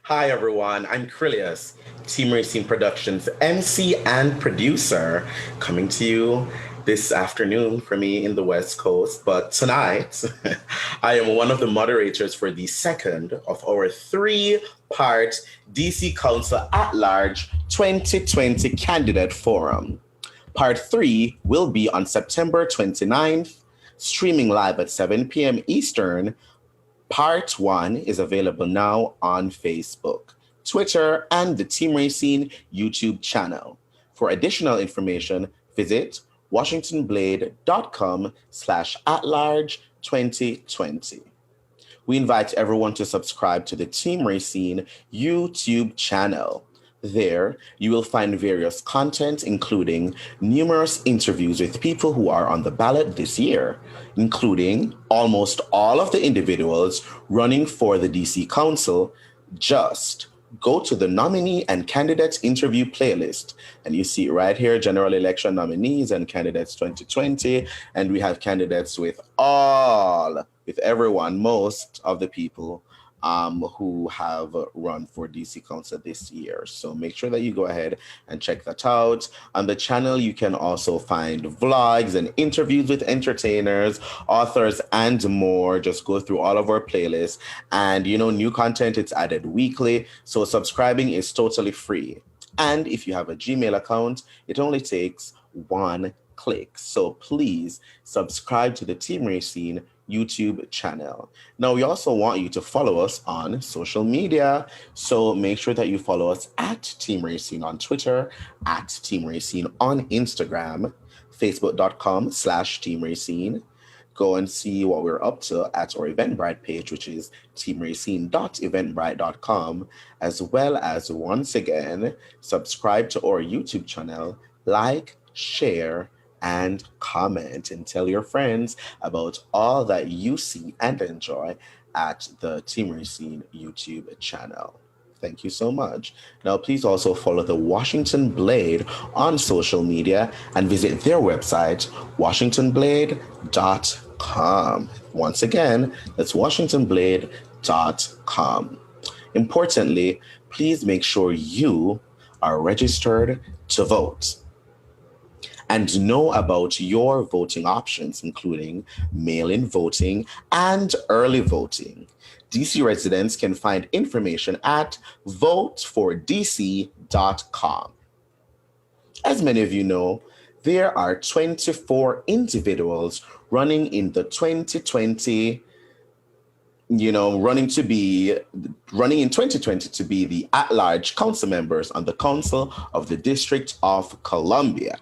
Hi everyone, I'm Krillius, Team Racing Productions MC and producer, coming to you this afternoon for me in the West Coast. But tonight, I am one of the moderators for the second of our three-part DC Council at Large 2020 Candidate Forum. Part 3 will be on September 29th, streaming live at 7 p.m. Eastern. Part 1 is available now on Facebook, Twitter, and the Team Racing YouTube channel. For additional information, visit washingtonblade.com/atlarge2020. We invite everyone to subscribe to the Team Racing YouTube channel. There, you will find various content, including numerous interviews with people who are on the ballot this year, including almost all of the individuals running for the DC Council. Just go to the nominee and candidates interview playlist, and you see right here, general election nominees and candidates 2020, and we have candidates with everyone, most of the people who have run for DC Council this year. So make sure that you go ahead and check that out. On the channel, you can also find vlogs and interviews with entertainers, authors, and more. Just go through all of our playlists. And, new content, it's added weekly. So subscribing is totally free. And if you have a Gmail account, it only takes one click. So please subscribe to the Team Racing YouTube channel. Now, we also want you to follow us on social media. So make sure that you follow us at Team Racing on Twitter, at Team Racing on Instagram, facebook.com/Team Racing. Go and see what we're up to at our Eventbrite page, which is teamracing.eventbrite.com, as well as, once again, subscribe to our YouTube channel, like, share, and comment, and tell your friends about all that you see and enjoy at the Team Racing YouTube channel. Thank you so much. Now, please also follow the Washington Blade on social media and visit their website, washingtonblade.com. Once again, that's washingtonblade.com. Importantly, please make sure you are registered to vote and know about your voting options, including mail-in voting and early voting. DC residents can find information at votefordc.com. As many of you know, there are 24 individuals running in the 2020, running in 2020 to be the at-large council members on the Council of the District of Columbia.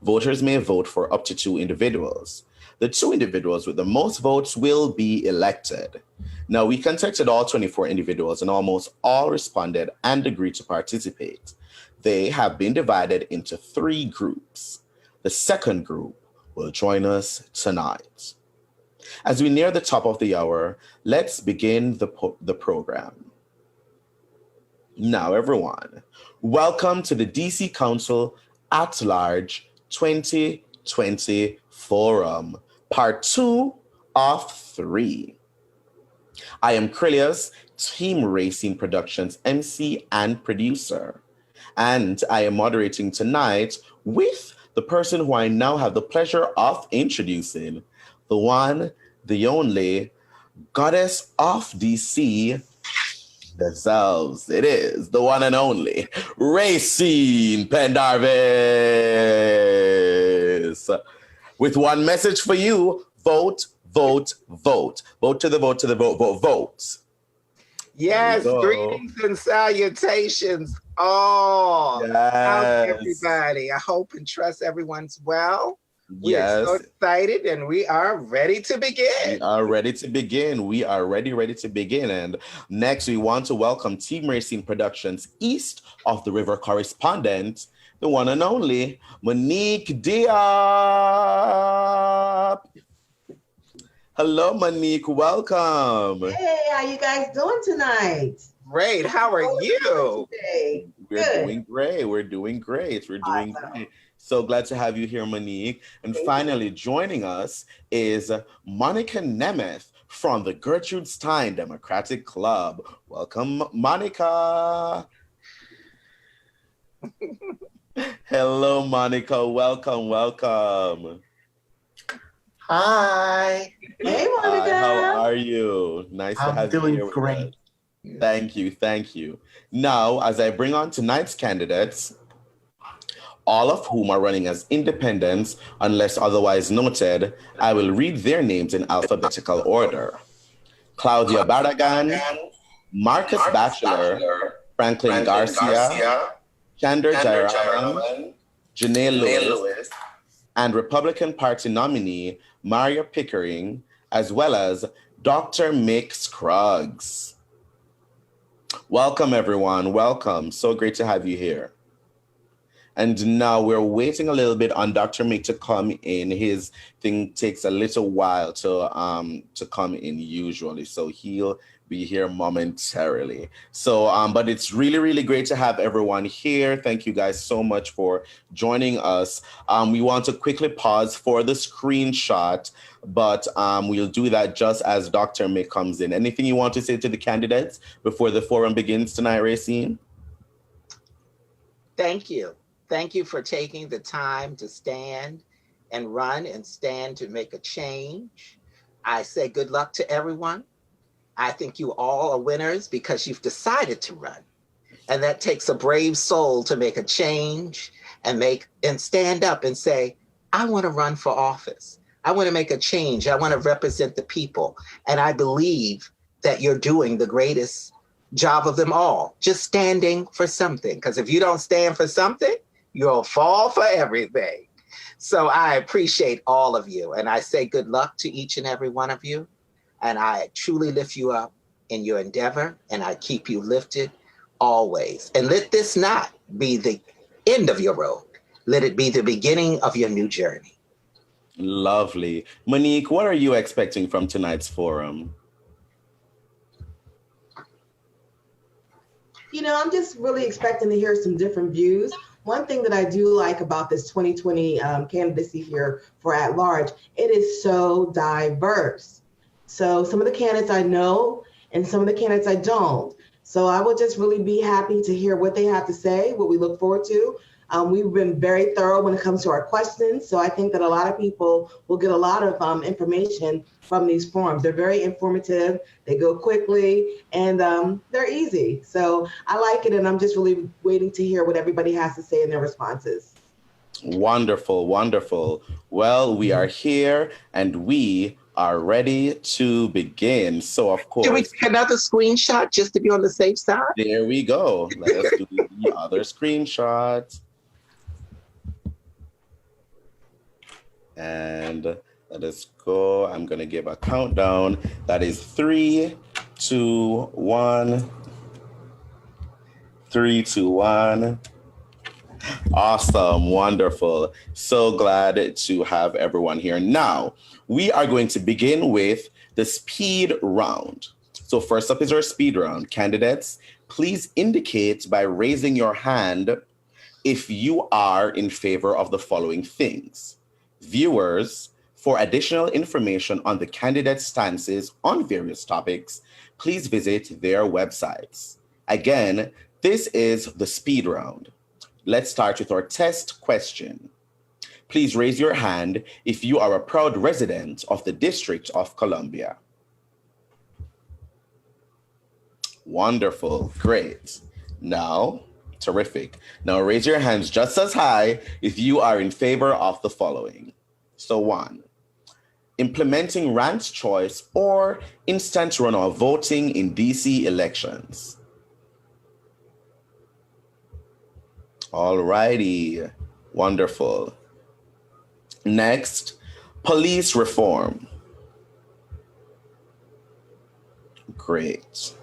Voters may vote for up to 2 individuals. The 2 individuals with the most votes will be elected. Now, we contacted all 24 individuals, and almost all responded and agreed to participate. They have been divided into 3 groups. The second group will join us tonight. As we near the top of the hour, let's begin the program. Now, everyone, welcome to the DC Council at Large 2020 Forum, Part 2 of 3. I am Krillius, Team Racing Productions MC and producer, and I am moderating tonight with the person who I now have the pleasure of introducing, the one, the only, goddess of DC themselves. It is the one and only Racine Pendarvis. With one message for you: vote, vote, vote. Vote to the vote, to the vote, vote, vote. Yes, greetings and salutations all. Yes. How's everybody? I hope and trust everyone's well. We're so excited and we are ready to begin. We are ready to begin. We are ready to begin. And next, we want to welcome Team Racing Productions East of the River correspondent, the one and only Monique Diop. Hello, Monique. Welcome. Hey, how you guys doing tonight? Great. How are you? We're doing great. We're doing great. So glad to have you here, Monique. And finally joining us is Monica Nemeth from the Gertrude Stein Democratic Club. Welcome, Monica. Hello, Monica. Welcome, welcome. Hi. Hey, Monica. Hi, how are you? Nice to have you here. I'm doing great. Thank you, thank you. Now, as I bring on tonight's candidates, all of whom are running as independents, unless otherwise noted, I will read their names in alphabetical order. Claudia Barragan, Markus Batchelor, Franklin Garcia, Chander Jayaraman, Jeanné Lewis, and Republican Party nominee Marya Pickering, as well as Dr. Mick Scruggs. Welcome, everyone. Welcome. So great to have you here. And now we're waiting a little bit on Dr. Mick to come in. His thing takes a little while to come in usually, so he'll be here momentarily. So, but it's really, really great to have everyone here. Thank you guys so much for joining us. We want to quickly pause for the screenshot, but we'll do that just as Dr. Mick comes in. Anything you want to say to the candidates before the forum begins tonight, Racine? Thank you. Thank you for taking the time to stand and run and stand to make a change. I say good luck to everyone. I think you all are winners because you've decided to run. And that takes a brave soul to make a change and stand up and say, I want to run for office. I want to make a change. I want to represent the people. And I believe that you're doing the greatest job of them all, just standing for something. Because if you don't stand for something, you'll fall for everything. So I appreciate all of you. And I say good luck to each and every one of you. And I truly lift you up in your endeavor. And I keep you lifted always. And let this not be the end of your road. Let it be the beginning of your new journey. Lovely. Monique, what are you expecting from tonight's forum? You know, I'm just really expecting to hear some different views. One thing that I do like about this 2020 candidacy here for at large, it is so diverse. So some of the candidates I know and some of the candidates I don't. So I will just really be happy to hear what they have to say, what we look forward to. We've been very thorough when it comes to our questions. So I think that a lot of people will get a lot of information from these forums. They're very informative, they go quickly, and they're easy. So I like it, and I'm just really waiting to hear what everybody has to say in their responses. Wonderful, wonderful. Well, we are here, and we are ready to begin. So, of course... Can we take another screenshot just to be on the safe side? There we go. Let us do the other screenshot. And let us go. I'm going to give a countdown. That is 3, 2, 1. 3, 2, 1. Awesome. Wonderful. So glad to have everyone here. Now, we are going to begin with the speed round. So first up is our speed round. Candidates, please indicate by raising your hand if you are in favor of the following things. Viewers, for additional information on the candidates' stances on various topics, please visit their websites. Again, this is the speed round. Let's start with our test question. Please raise your hand if you are a proud resident of the District of Columbia. Wonderful, great. Now, terrific. Now raise your hands just as high if you are in favor of the following. So 1, implementing ranked choice or instant runoff voting in DC elections. All righty, wonderful. Next, police reform. Great.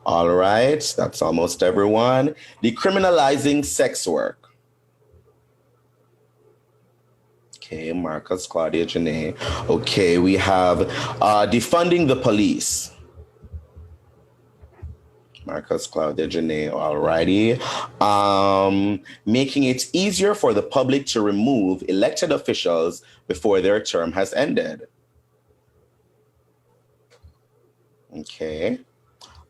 All right, that's almost everyone. Decriminalizing sex work. Okay, Markus, Claudia, Jeanné. Okay, we have defunding the police. Markus, Claudia, Jeanné, all righty. Making it easier for the public to remove elected officials before their term has ended. Okay.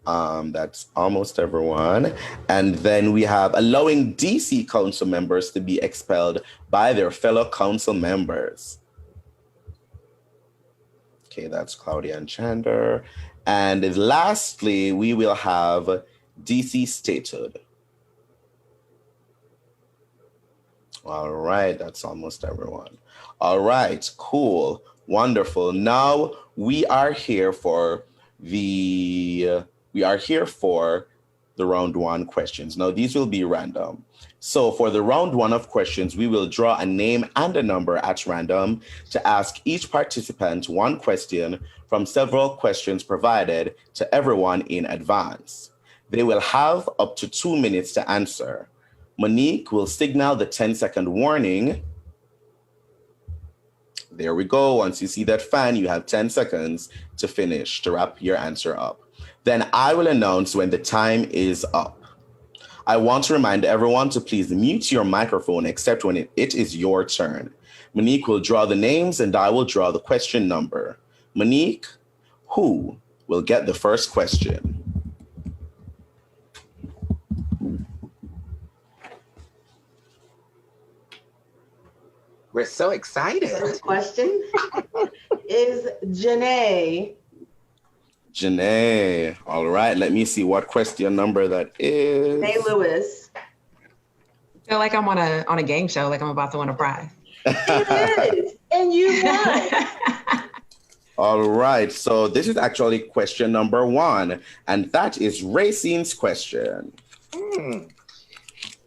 That's almost everyone. And then we have allowing DC council members to be expelled by their fellow council members. Okay, that's Claudia and Chander. And lastly, we will have DC statehood. All right, that's almost everyone. All right, cool, wonderful. Now we are here for the round one questions. Now these will be random. So for the round one of questions, we will draw a name and a number at random to ask each participant one question from several questions provided to everyone in advance. They will have up to 2 minutes to answer. Monique will signal the 10-second warning. There we go. Once you see that fan, you have 10 seconds to finish, to wrap your answer up. Then I will announce when the time is up. I want to remind everyone to please mute your microphone except when it is your turn. Monique will draw the names and I will draw the question number. Monique, who will get the first question? We're so excited. First question is Jeanné. Janae. All right, let me see what question number that is. Janae Lewis. I feel like I'm on a game show, like I'm about to win a prize. It is, and you won. All right, so this is actually question number 1, and that is Racine's question.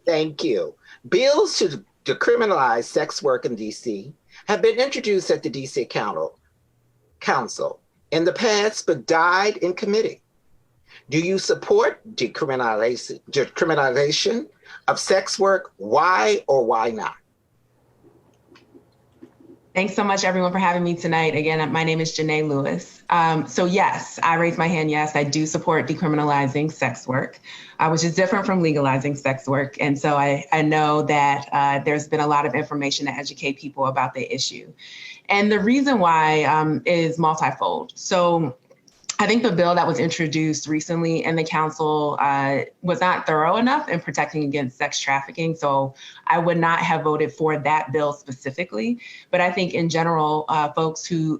Thank you. Bills to decriminalize sex work in DC have been introduced at the DC Council in the past, but died in committee. Do you support decriminalization of sex work? Why or why not? Thanks so much, everyone, for having me tonight. Again, my name is Jeanné Lewis. So yes, I raise my hand. Yes, I do support decriminalizing sex work, which is different from legalizing sex work. And so I know that there's been a lot of information to educate people about the issue. And the reason why is multifold. So I think the bill that was introduced recently in the council was not thorough enough in protecting against sex trafficking. So I would not have voted for that bill specifically. But I think in general, adults who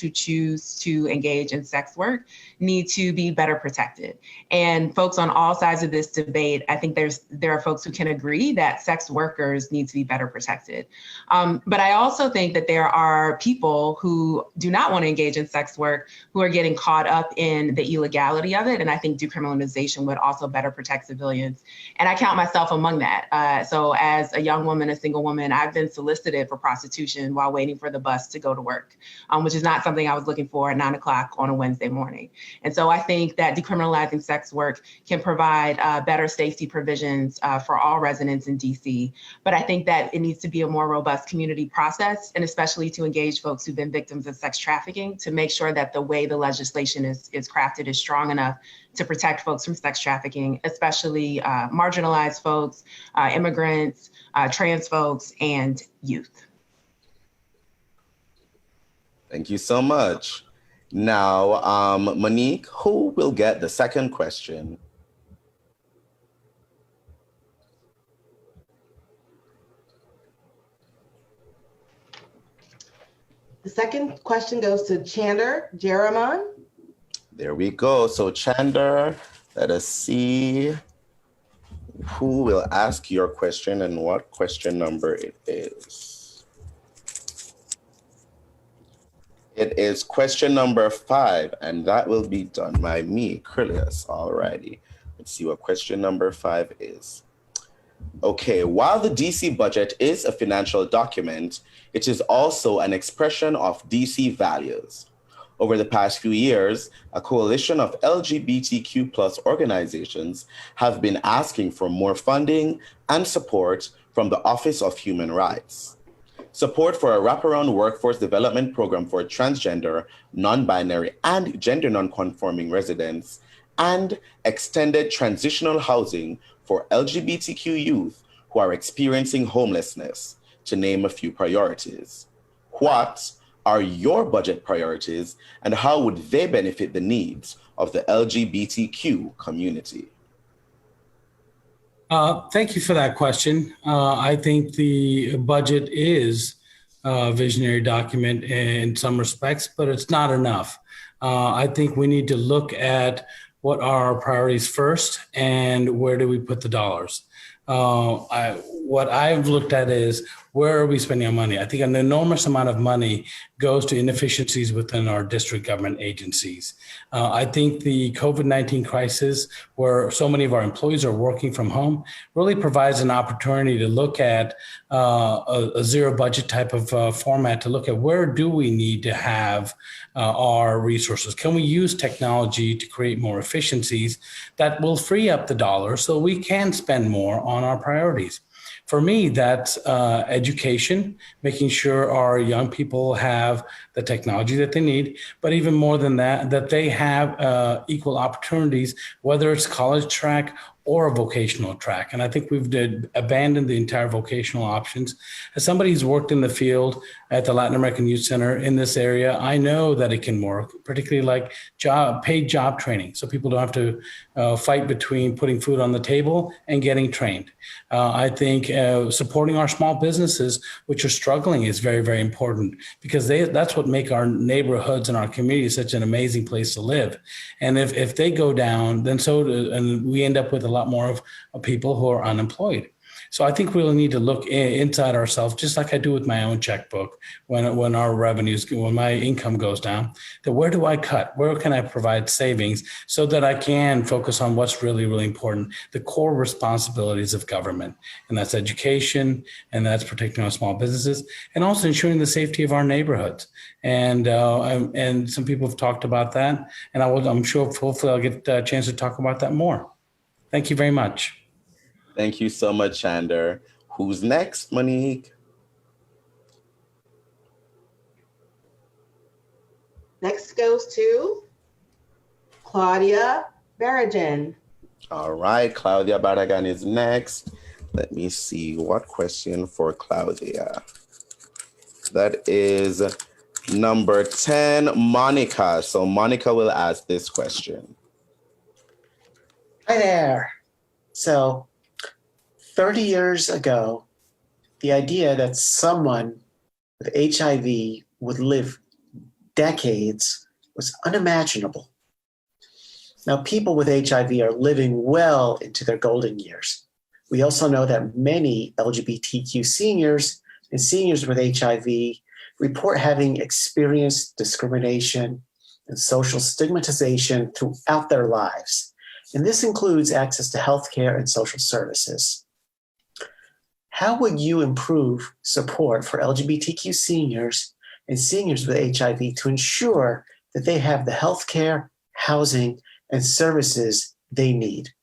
choose to engage in sex work need to be better protected. And folks on all sides of this debate, I think there are folks who can agree that sex workers need to be better protected. But I also think that there are people who do not want to engage in sex work who are getting caught up in the illegality of it. And I think decriminalization would also better protect civilians. And I count myself among that. So as a young woman, a single woman, I've been solicited for prostitution while waiting for the bus to go to work, which is not something I was looking for at 9 o'clock on a Wednesday morning. And so I think that decriminalizing sex work can provide better safety provisions for all residents in DC. But I think that it needs to be a more robust community process, and especially to engage folks who've been victims of sex trafficking to make sure that the way the legislation is crafted is strong enough to protect folks from sex trafficking, especially marginalized folks, immigrants, trans folks, and youth. Thank you so much. Now, Monique, who will get the second question? The second question goes to Chander Jayaraman. There we go. So Chander, let us see who will ask your question and what question number it is. It is question number 5, and that will be done by me, Krylius. Alrighty. Let's see what question number 5 is. Okay, while the DC budget is a financial document, it is also an expression of DC values. Over the past few years, a coalition of LGBTQ+ organizations have been asking for more funding and support from the Office of Human Rights. Support for a wraparound workforce development program for transgender, non-binary, and gender non-conforming residents, and extended transitional housing for LGBTQ youth who are experiencing homelessness, to name a few priorities. What are your budget priorities, and how would they benefit the needs of the LGBTQ community? Thank you for that question. I think the budget is a visionary document in some respects, but it's not enough. I think we need to look at what are our priorities first and where do we put the dollars. What I've looked at is where are we spending our money? I think an enormous amount of money goes to inefficiencies within our district government agencies. I think the COVID-19 crisis, where so many of our employees are working from home, really provides an opportunity to look at a zero budget type of format to look at where do we need to have our resources? Can we use technology to create more efficiencies that will free up the dollars so we can spend more on our priorities? For me, that's education, making sure our young people have the technology that they need, but even more than that, that they have equal opportunities, whether it's college track or a vocational track. And I think we've abandoned the entire vocational options. As somebody who's worked in the field at the Latin American Youth Center in this area, I know that it can work, particularly like paid job training. So people don't have to fight between putting food on the table and getting trained. I think supporting our small businesses, which are struggling, is very, very important because that's what make our neighborhoods and our communities such an amazing place to live. And if they go down, then and we end up with a lot more of people who are unemployed. So I think we really need to look inside ourselves, just like I do with my own checkbook when our revenues, when my income goes down, that where do I cut? Where can I provide savings so that I can focus on what's really, really important, the core responsibilities of government. And that's education, and that's protecting our small businesses, and also ensuring the safety of our neighborhoods. And some people have talked about that. And I'm sure hopefully I'll get a chance to talk about that more. Thank you very much. Thank you so much, Chander. Who's next, Monique? Next goes to Claudia Barragan. All right, Claudia Barragan is next. Let me see what question for Claudia. That is number 10, Monica. So Monica will ask this question. Hi there. So 30 years ago, the idea that someone with HIV would live decades was unimaginable. Now, people with HIV are living well into their golden years. We also know that many LGBTQ seniors and seniors with HIV report having experienced discrimination and social stigmatization throughout their lives. And this includes access to healthcare and social services. How would you improve support for LGBTQ seniors and seniors with HIV to ensure that they have the healthcare, housing, and services they need?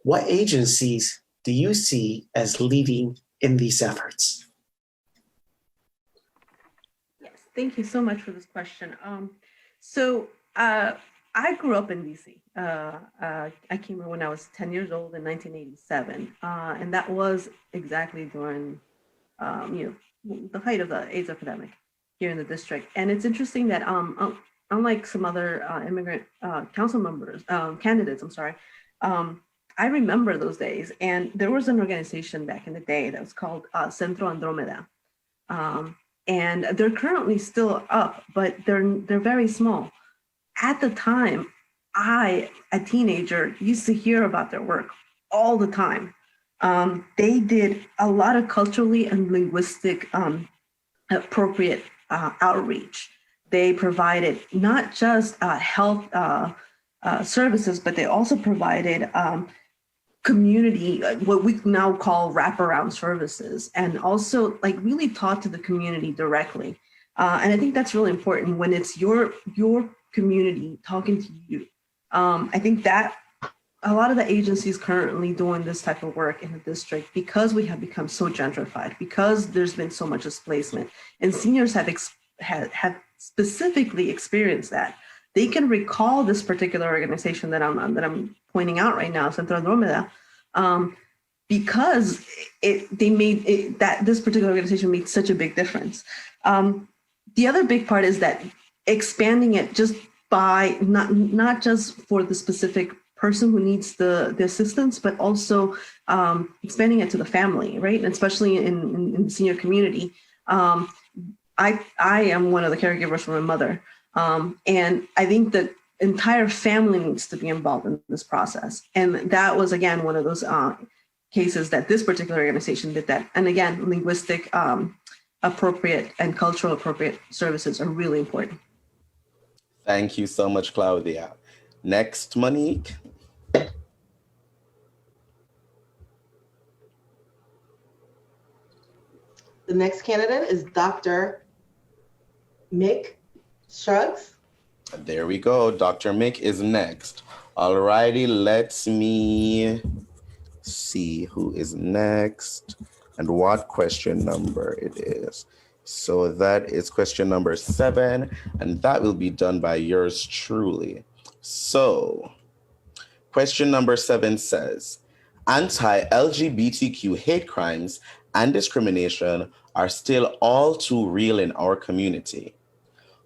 What agencies do you see as leading in these efforts? Yes, thank you so much for this question. I grew up in DC. I came here when I was 10 years old in 1987, and that was exactly during, the height of the AIDS epidemic here in the district. And it's interesting that unlike some other immigrant council members, candidates, I remember those days. And there was an organization back in the day that was called Centro Andromeda. And they're currently still up, but they're very small. At the time, I, a teenager, used to hear about their work all the time. They did a lot of culturally and linguistic appropriate outreach. They provided not just health services, but they also provided community, what we now call wraparound services, and also really talk to the community directly. And I think that's really important when it's your community talking to you. I think that a lot of the agencies currently doing this type of work in the district, because we have become so gentrified, because there's been so much displacement, and seniors have specifically experienced that. They can recall this particular organization that I'm pointing out right now, Centro Andromeda, because this particular organization made such a big difference. the other big part is that expanding it just by not just for the specific person who needs the assistance, but also expanding it to the family, right? And especially in the senior community. I am one of the caregivers for my mother. And I think that entire family needs to be involved in this process. And that was, again, one of those cases that this particular organization did that. And again, linguistic appropriate and cultural appropriate services are really important. Thank you so much, Claudia. Next, Monique. The next candidate is Dr. Mick Scruggs. There we go. Dr. Mick is next. Alrighty, let me see who is next and what question number it is. So that is question number 7, and that will be done by yours truly. So question number 7 says, anti-LGBTQ hate crimes and discrimination are still all too real in our community.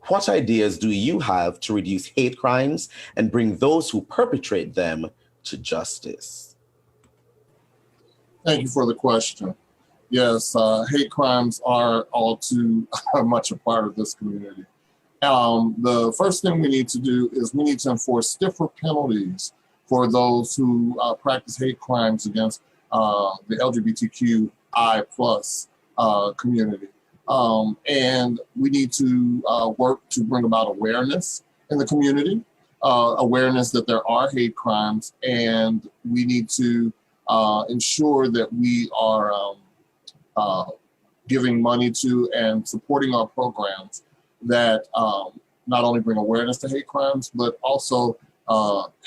What ideas do you have to reduce hate crimes and bring those who perpetrate them to justice? Thank you for the question. Yes, hate crimes are all too much a part of this community. The first thing we need to do is we need to enforce stiffer penalties for those who practice hate crimes against the LGBTQI plus community. And we need to work to bring about awareness in the community, awareness that there are hate crimes, and we need to ensure that we are giving money to and supporting our programs that not only bring awareness to hate crimes, but also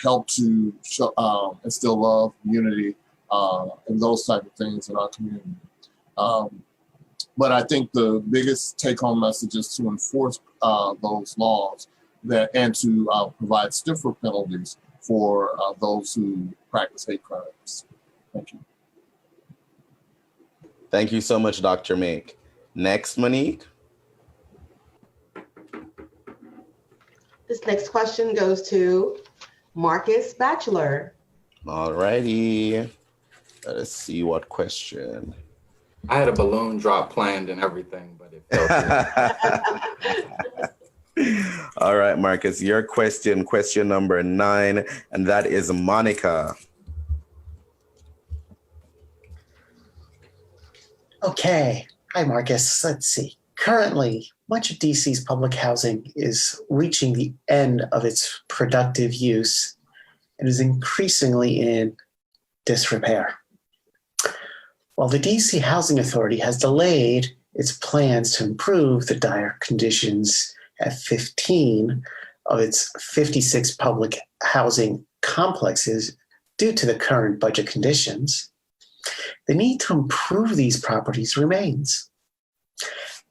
help to show, instill love, unity, and those type of things in our community. But I think the biggest take-home message is to enforce those laws and to provide stiffer penalties for those who practice hate crimes. Thank you. Thank you so much, Dr. Mick. Next, Monique. This next question goes to Markus Batchelor. All righty. Let us see what question. I had a balloon drop planned and everything, but it fell. All right, Marcus, your question number 9, and that is Monica. Okay. Hi, Marcus. Let's see. Currently, much of DC's public housing is reaching the end of its productive use and is increasingly in disrepair. While the DC Housing Authority has delayed its plans to improve the dire conditions at 15 of its 56 public housing complexes due to the current budget conditions, the need to improve these properties remains.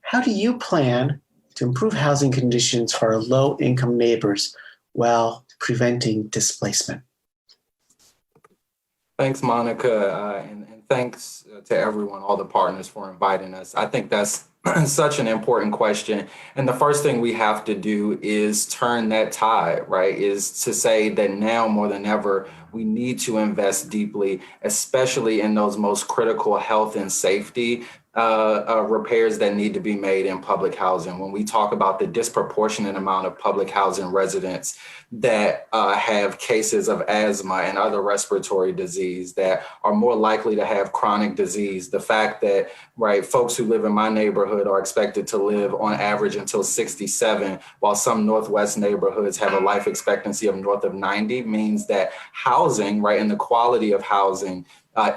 How do you plan to improve housing conditions for our low-income neighbors while preventing displacement? Thanks, Monica, and thanks to everyone, all the partners, for inviting us. I think that's such an important question. And the first thing we have to do is turn that tide, right? Is to say that now more than ever, we need to invest deeply, especially in those most critical health and safety repairs that need to be made in public housing. When we talk about the disproportionate amount of public housing residents that have cases of asthma and other respiratory disease, that are more likely to have chronic disease, the fact that, right, folks who live in my neighborhood are expected to live on average until 67, while some Northwest neighborhoods have a life expectancy of north of 90, means that housing, right, and the quality of housing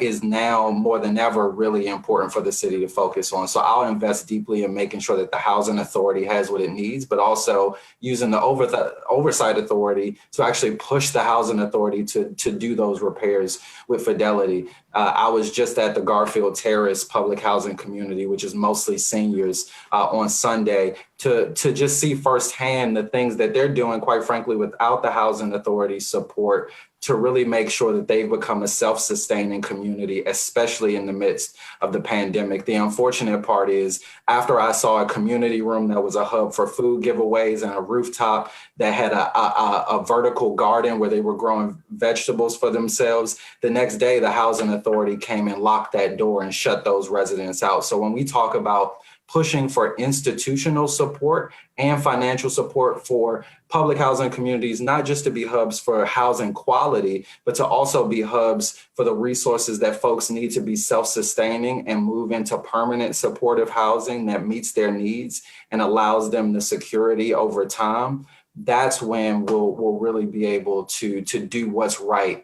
is now more than ever really important for the city to focus on. So I'll invest deeply in making sure that the Housing Authority has what it needs, but also using the Oversight Authority to actually push the Housing Authority to do those repairs with fidelity. I was just at the Garfield Terrace public housing community, which is mostly seniors, on Sunday, to just see firsthand the things that they're doing, quite frankly, without the Housing Authority support, to really make sure that they become a self-sustaining community, especially in the midst of the pandemic. The unfortunate part is, after I saw a community room that was a hub for food giveaways and a rooftop that had a vertical garden where they were growing vegetables for themselves, the next day the housing authority came and locked that door and shut those residents out. So when we talk about pushing for institutional support and financial support for public housing communities, not just to be hubs for housing quality, but to also be hubs for the resources that folks need to be self-sustaining and move into permanent supportive housing that meets their needs and allows them the security over time. That's when we'll really be able to do what's right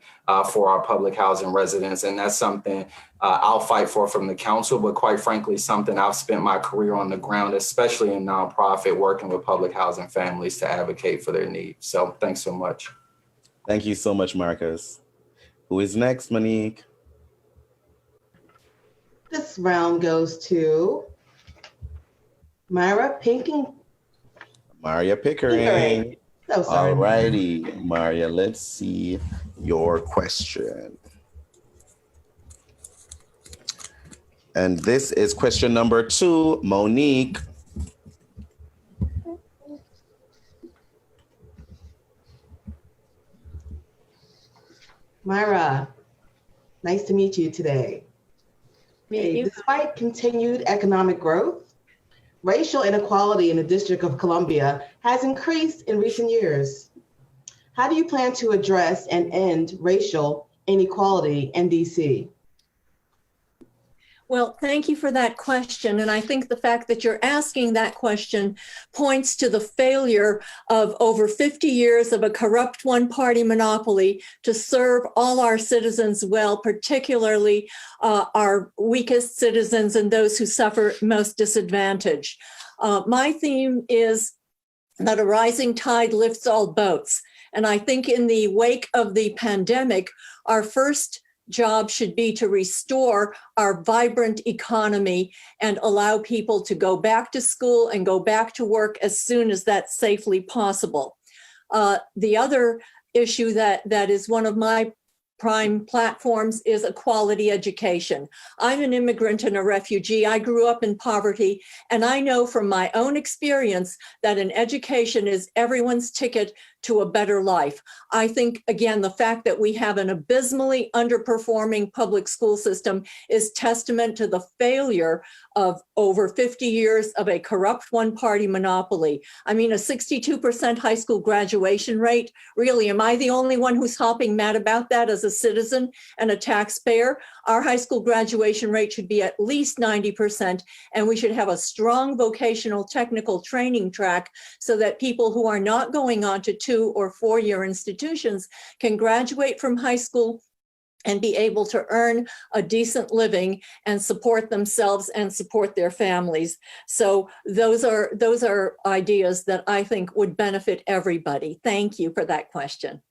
for our public housing residents. And that's something I'll fight for from the council, but quite frankly, something I've spent my career on the ground, especially in nonprofit, working with public housing families to advocate for their needs. So thanks so much. Thank you so much, Marcus. Who is next, Monique? This round goes to Marya Pickering. Marya Pickering. So sorry. All righty, Marya, let's see your question. And this is question number 2, Monique. Marya, nice to meet you today. Despite continued economic growth, racial inequality in the District of Columbia has increased in recent years. How do you plan to address and end racial inequality in DC? Well, thank you for that question. And I think the fact that you're asking that question points to the failure of over 50 years of a corrupt one-party monopoly to serve all our citizens well, particularly our weakest citizens and those who suffer most disadvantage. My theme is that a rising tide lifts all boats. And I think in the wake of the pandemic, our first job should be to restore our vibrant economy and allow people to go back to school and go back to work as soon as that's safely possible. The other issue that is one of my prime platforms is a quality education. I'm an immigrant and a refugee. I grew up in poverty, and I know from my own experience that an education is everyone's ticket to a better life. I think, again, the fact that we have an abysmally underperforming public school system is testament to the failure of over 50 years of a corrupt one-party monopoly. I mean, a 62% high school graduation rate. Really, am I the only one who's hopping mad about that as a citizen and a taxpayer? Our high school graduation rate should be at least 90%, and we should have a strong vocational technical training track so that people who are not going on to 2- or 4-year institutions can graduate from high school and be able to earn a decent living and support themselves and support their families. So those are ideas that I think would benefit everybody. Thank you for that question.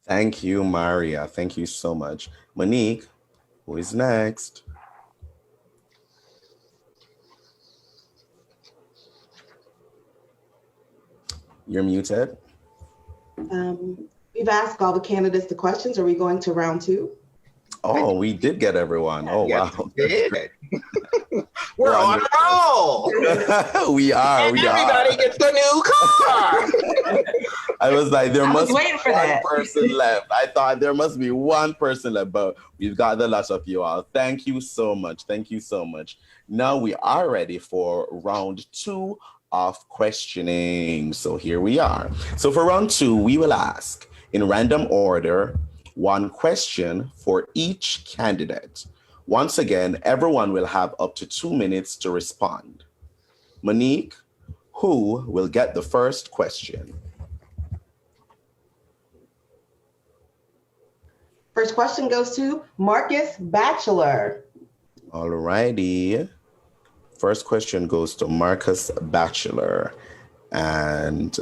Thank you, Marya. Thank you so much. Monique, who is next? You're muted. We've asked all the candidates the questions. Are we going to round 2? Oh, we did get everyone. Oh, Yes, wow. we did. We're on a roll. we are. And everybody gets the new car. I was like, there must be waiting for one that. person left. I thought there must be one person left, but we've got the lot of you all. Thank you so much. Thank you so much. Now we are ready for round 2 of questioning. So here we are. So for round 2, we will ask in random order 1 question for each candidate. Once again, everyone will have up to 2 minutes to respond. Monique, who will get the first question? First question goes to Markus Batchelor. All righty. First question goes to Markus Batchelor. And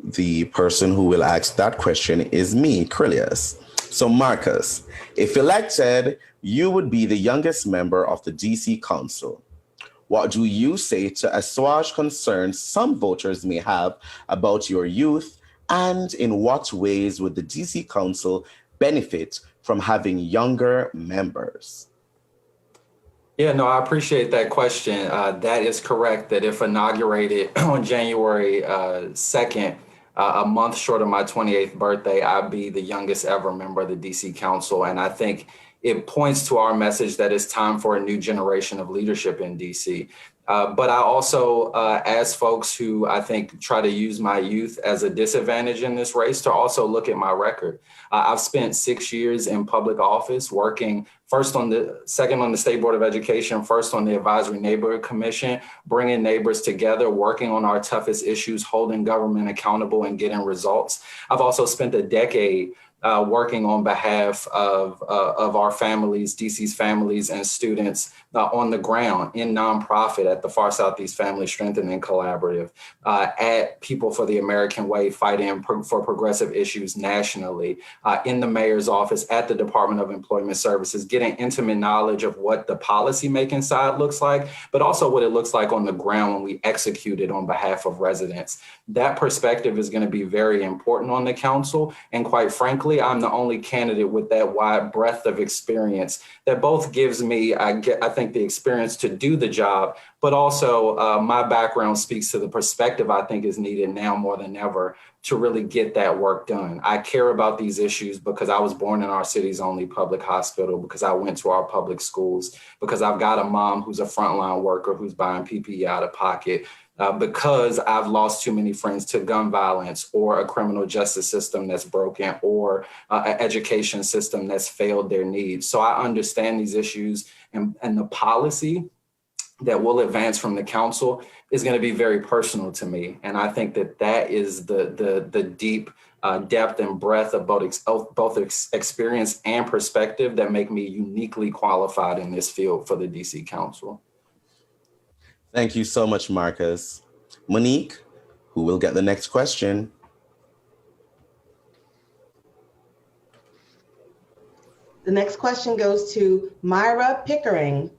the person who will ask that question is me, Krillius. So Markus, if elected, you would be the youngest member of the DC Council. What do you say to assuage concerns some voters may have about your youth And in what ways would the DC Council benefit from having younger members? Yeah, no, I appreciate that question. That is correct that if inaugurated on January 2nd, a month short of my 28th birthday, I'd be the youngest ever member of the DC Council. And I think it points to our message that it's time for a new generation of leadership in DC. But I also ask folks who I think try to use my youth as a disadvantage in this race to also look at my record. I've spent 6 years in public office working second on the State Board of Education, first on the Advisory Neighborhood Commission, bringing neighbors together, working on our toughest issues, holding government accountable and getting results. I've also spent a decade working on behalf of our families, DC's families and students on the ground in nonprofit at the Far Southeast Family Strengthening Collaborative, at People for the American Way, fighting for progressive issues nationally, in the mayor's office, at the Department of Employment Services, getting intimate knowledge of what the policymaking side looks like, but also what it looks like on the ground when we execute it on behalf of residents. That perspective is going to be very important on the council. And quite frankly, I'm the only candidate with that wide breadth of experience that both gives me, I think, the experience to do the job, but also my background speaks to the perspective I think is needed now more than ever to really get that work done. I care about these issues because I was born in our city's only public hospital, because I went to our public schools, because I've got a mom who's a frontline worker who's buying PPE out of pocket, because I've lost too many friends to gun violence, or a criminal justice system that's broken, or an education system that's failed their needs. So I understand these issues, and the policy that will advance from the council is going to be very personal to me. And I think that is the deep depth and breadth of both experience and perspective that make me uniquely qualified in this field for the DC Council. Thank you so much, Markus. Monique, who will get the next question? The next question goes to Marya Pickering.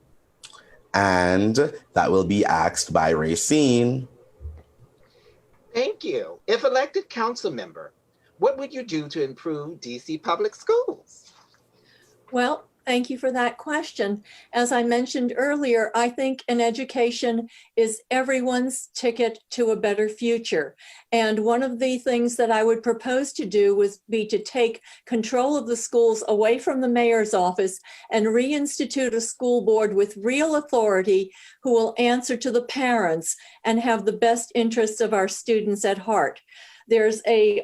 And that will be asked by Racine. Thank you. If elected council member, what would you do to improve DC public schools? Well, thank you for that question. As I mentioned earlier, I think an education is everyone's ticket to a better future. And one of the things that I would propose to do would be to take control of the schools away from the mayor's office and reinstitute a school board with real authority who will answer to the parents and have the best interests of our students at heart. There's a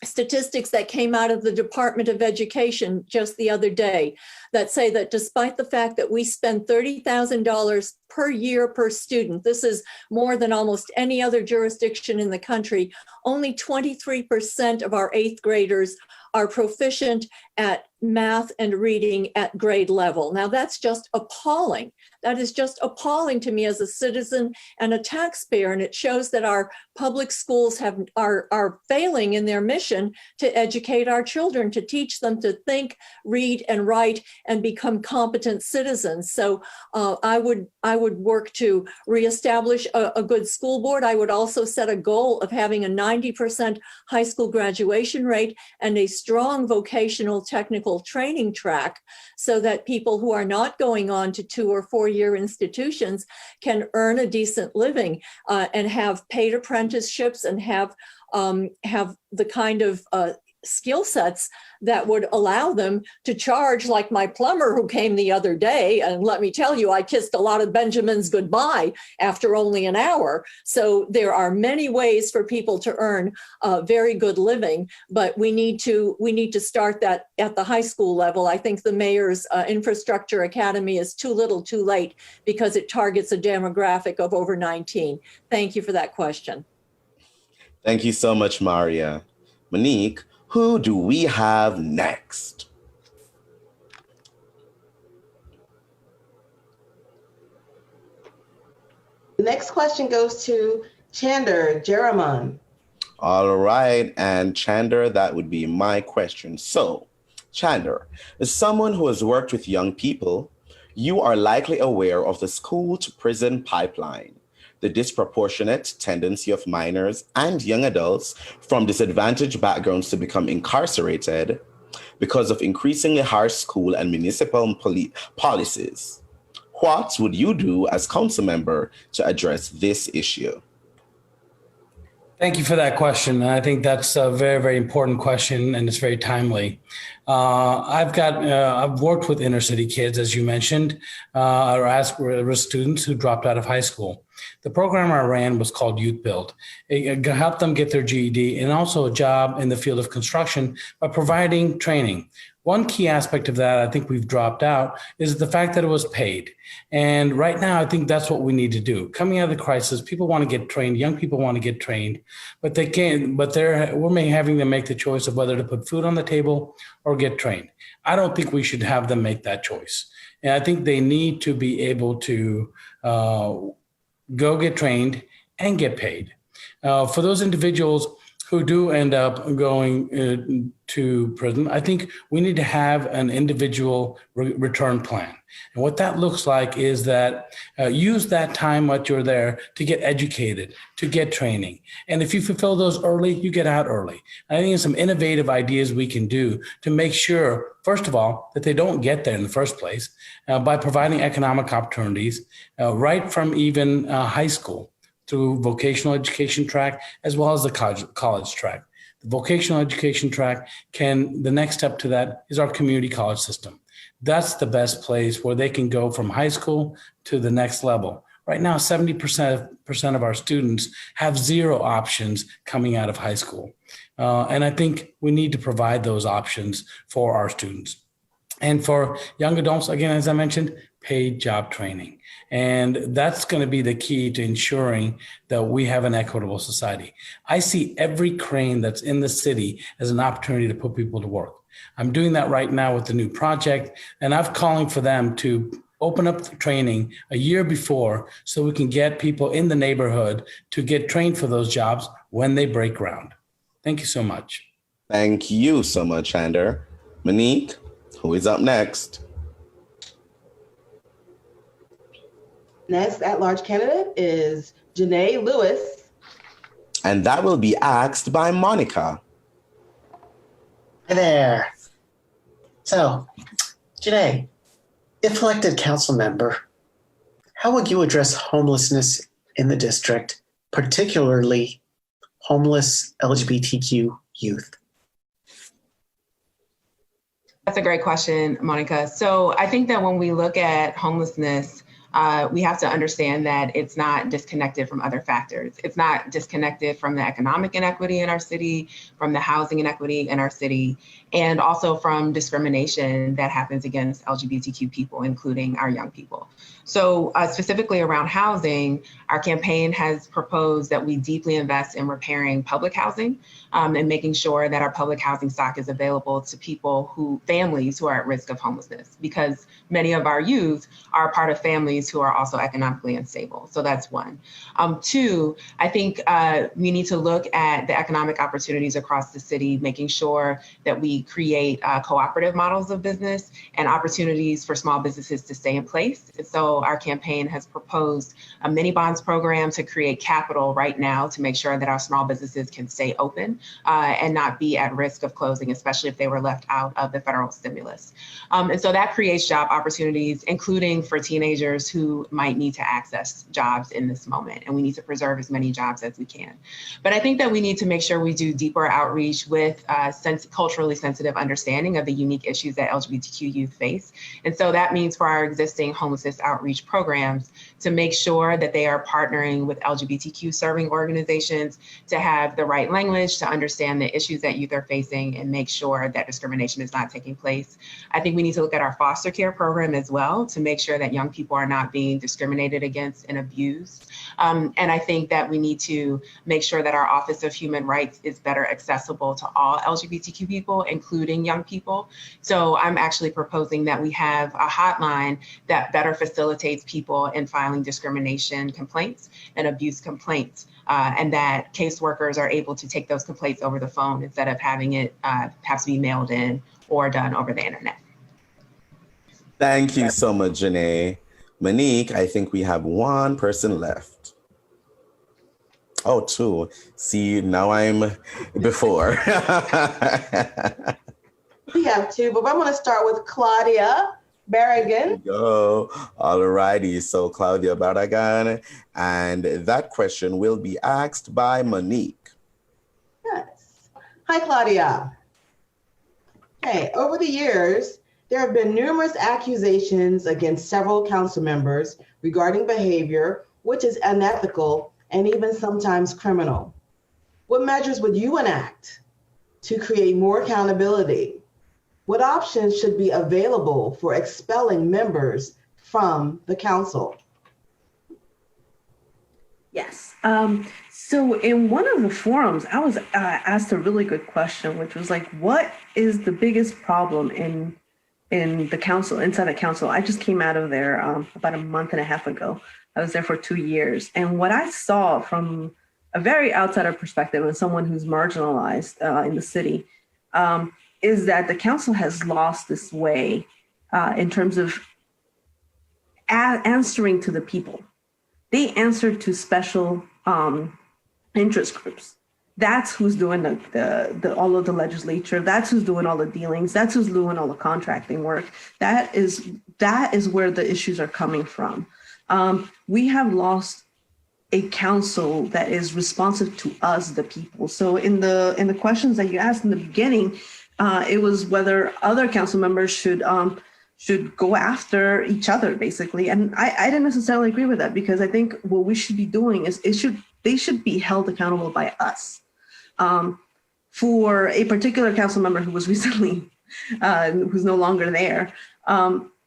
statistics that came out of the Department of Education just the other day that say that despite the fact that we spend $30,000 per year per student, this is more than almost any other jurisdiction in the country, only 23% of our 8th graders are proficient at math and reading at grade level. Now that's just appalling. That is just appalling to me as a citizen and a taxpayer. And it shows that our public schools are failing in their mission to educate our children, to teach them to think, read, and write, and become competent citizens. So I would work to reestablish a good school board. I would also set a goal of having a 90% high school graduation rate and a strong vocational technical training track so that people who are not going on to 2 or 4 year institutions can earn a decent living and have paid apprenticeships and have the kind of skill sets that would allow them to charge, like my plumber who came the other day. And let me tell you, I kissed a lot of Benjamins goodbye after only an hour. So there are many ways for people to earn a very good living, but we need to start that at the high school level. I think the mayor's infrastructure academy is too little too late because it targets a demographic of over 19. Thank you for that question. Thank you so much, Marya. Monique, who do we have next? The next question goes to Chander Jayaraman. All right, and Chander, that would be my question. So, Chander, as someone who has worked with young people, you are likely aware of the school to prison pipeline. the disproportionate tendency of minors and young adults from disadvantaged backgrounds to become incarcerated because of increasingly harsh school and municipal policies. What would you do as council member to address this issue? Thank you for that question. I think that's a very, very important question, and it's very timely. I've worked with inner city kids, as you mentioned, or at-risk students who dropped out of high school. The program I ran was called Youth Build. It helped them get their GED and also a job in the field of construction by providing training. One key aspect of that I think we've dropped out is the fact that it was paid. And right now, I think that's what we need to do. Coming out of the crisis, people want to get trained, young people want to get trained, but they can't, we're having them make the choice of whether to put food on the table or get trained. I don't think we should have them make that choice. And I think they need to be able to go get trained and get paid. For those individuals who do end up going to prison, I think we need to have an individual return plan. And what that looks like is that use that time while you're there to get educated, to get training. And if you fulfill those early, you get out early. I think there's some innovative ideas we can do to make sure, first of all, that they don't get there in the first place by providing economic opportunities right from even high school, through vocational education track, as well as the college track. The vocational education track the next step to that is our community college system. That's the best place where they can go from high school to the next level. Right now, 70% of our students have zero options coming out of high school. And I think we need to provide those options for our students. And for young adults, again, as I mentioned, paid job training. And that's going to be the key to ensuring that we have an equitable society. I see every crane that's in the city as an opportunity to put people to work. I'm doing that right now with the new project, and I'm calling for them to open up the training a year before so we can get people in the neighborhood to get trained for those jobs when they break ground. Thank you so much. Thank you so much, Chander. Monique, who is up next? Next at-large candidate is Jeanné Lewis. And that will be asked by Monica. Hi there. So, Jeanné, if elected council member, how would you address homelessness in the district, particularly homeless LGBTQ youth? That's a great question, Monica. So I think that when we look at homelessness, we have to understand that it's not disconnected from other factors. It's not disconnected from the economic inequity in our city, from the housing inequity in our city, and also from discrimination that happens against LGBTQ people, including our young people. So specifically around housing, our campaign has proposed that we deeply invest in repairing public housing and making sure that our public housing stock is available to families who are at risk of homelessness, because many of our youth are part of families who are also economically unstable. So that's one. Two, I think we need to look at the economic opportunities across the city, making sure that we create cooperative models of business and opportunities for small businesses to stay in place. And so our campaign has proposed a mini bonds program to create capital right now to make sure that our small businesses can stay open and not be at risk of closing, especially if they were left out of the federal stimulus. And so that creates job opportunities, including for teenagers who might need to access jobs in this moment. And we need to preserve as many jobs as we can. But I think that we need to make sure we do deeper outreach with culturally sensitive understanding of the unique issues that LGBTQ youth face. And so that means for our existing homelessness outreach programs to make sure that they are partnering with LGBTQ serving organizations to have the right language, to understand the issues that youth are facing and make sure that discrimination is not taking place. I think we need to look at our foster care program as well to make sure that young people are not being discriminated against and abused. And I think that we need to make sure that our Office of Human Rights is better accessible to all LGBTQ people, including young people. So I'm actually proposing that we have a hotline that better facilitates people in filing discrimination complaints and abuse complaints, and that caseworkers are able to take those complaints over the phone instead of having it have to be mailed in or done over the internet. Thank you so much, Jeanné. Monique, I think we have one person left. Oh, two. See, now I'm before. We have two, but I'm going to start with Claudia Barragan. Go. All righty. So Claudia Barragan, and that question will be asked by Monique. Yes. Hi, Claudia. Okay, over the years, there have been numerous accusations against several council members regarding behavior which is unethical and even sometimes criminal. What measures would you enact to create more accountability? What options should be available for expelling members from the council? Yes. So in one of the forums, I was asked a really good question, which was like, what is the biggest problem in the council, inside the council? I just came out of there about a month and a half ago. I was there for 2 years. And what I saw from a very outsider perspective and someone who's marginalized in the city is that the council has lost its way in terms of answering to the people. They answer to special interest groups. That's who's doing all of the legislature. That's who's doing all the dealings. That's who's doing all the contracting work. That is where the issues are coming from. We have lost a council that is responsive to us, the people. So in the questions that you asked in the beginning, it was whether other council members should go after each other, basically. And I didn't necessarily agree with that, because I think what we should be doing is they should be held accountable by us. For a particular council member who was recently, who's no longer there,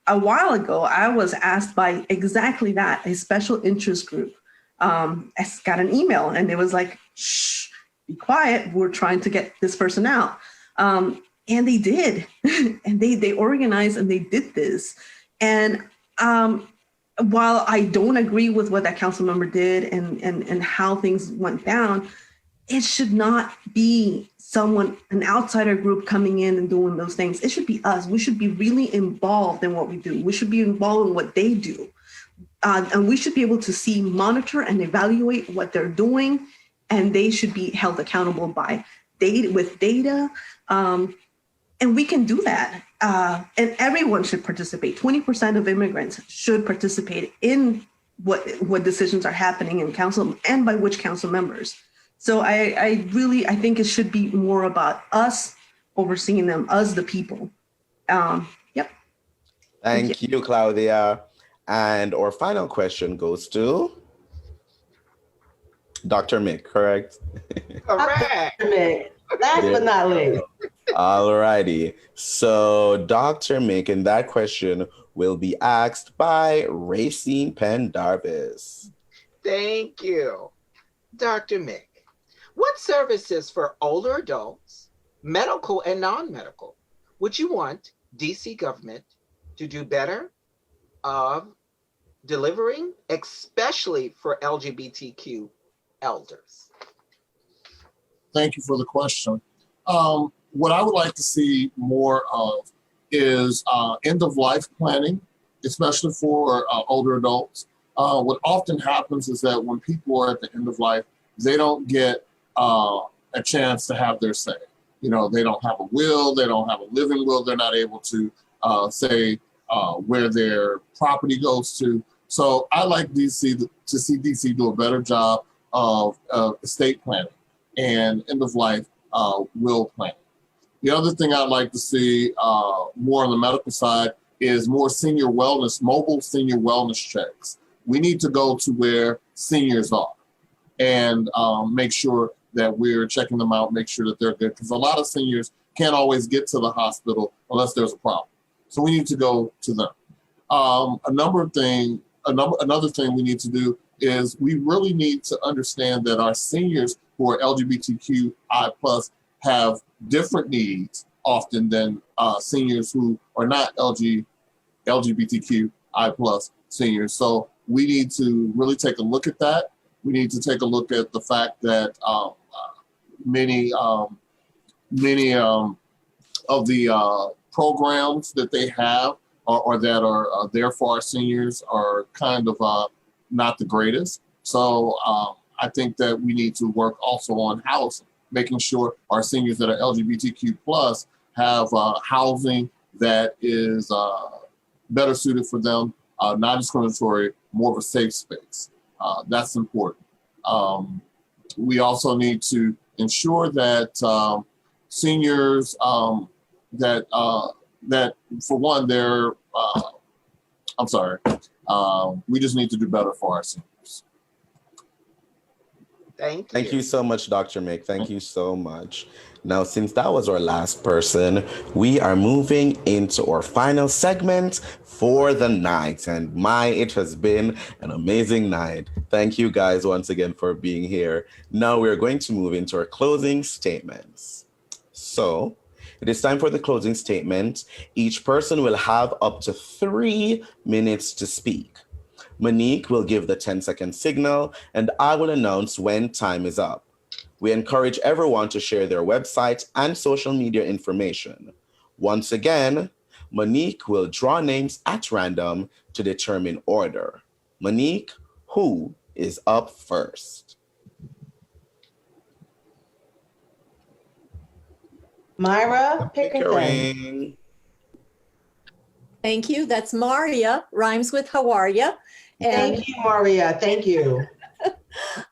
a while ago, I was asked by exactly that, a special interest group. I got an email and it was like, shh, be quiet, we're trying to get this person out. And they did, and they organized and they did this. And while I don't agree with what that council member did and how things went down, it should not be an outsider group coming in and doing those things. It should be us. We should be really involved in what we do. We should be involved in what they do. And we should be able to monitor and evaluate what they're doing. And they should be held accountable by data. And we can do that. And everyone should participate. 20% of immigrants should participate in what decisions are happening in council and by which council members. So I think it should be more about us overseeing them, us the people. Yep. Thank you, Claudia. And our final question goes to Dr. Mick, correct? Correct. Dr. Mick, last but not least. All righty. So Dr. Mick, and that question will be asked by Racine Pendarvis. Thank you. Dr. Mick, what services for older adults, medical and non-medical, would you want DC government to do better of delivering, especially for LGBTQ elders? Thank you for the question. What I would like to see more of is end-of-life planning, especially for older adults. What often happens is that when people are at the end of life, they don't get a chance to have their say. You know, they don't have a will, they don't have a living will, they're not able to say where their property goes to. So I like to see DC do a better job of estate planning and end-of-life will planning. The other thing I'd like to see more on the medical side is more senior wellness, mobile senior wellness checks. We need to go to where seniors are and make sure that we're checking them out, make sure that they're good. Because a lot of seniors can't always get to the hospital unless there's a problem. So we need to go to them. Another thing we need to do is we really need to understand that our seniors who are LGBTQI+ have different needs often than seniors who are not LGBTQI+ seniors. So we need to really take a look at that. We need to take a look at the fact that many of the programs that they have or that are there for our seniors are kind of not the greatest. So I think that we need to work also on housing, making sure our seniors that are LGBTQ plus have housing that is better suited for them, non-discriminatory, more of a safe space. That's important. We also need to ensure that seniors that for one, they're we just need to do better for our seniors. Thank you so much, Dr. Mick. Thank you so much. Now, since that was our last person, we are moving into our final segment for the night. And it has been an amazing night. Thank you guys once again for being here. Now we're going to move into our closing statements. So it is time for the closing statement. Each person will have up to 3 minutes to speak. Monique will give the 10-second signal, and I will announce when time is up. We encourage everyone to share their website and social media information. Once again, Monique will draw names at random to determine order. Monique, who is up first? Myra Pickering. Thank you. That's Marya, rhymes with how are ya? And Thank you, Marya. Thank you.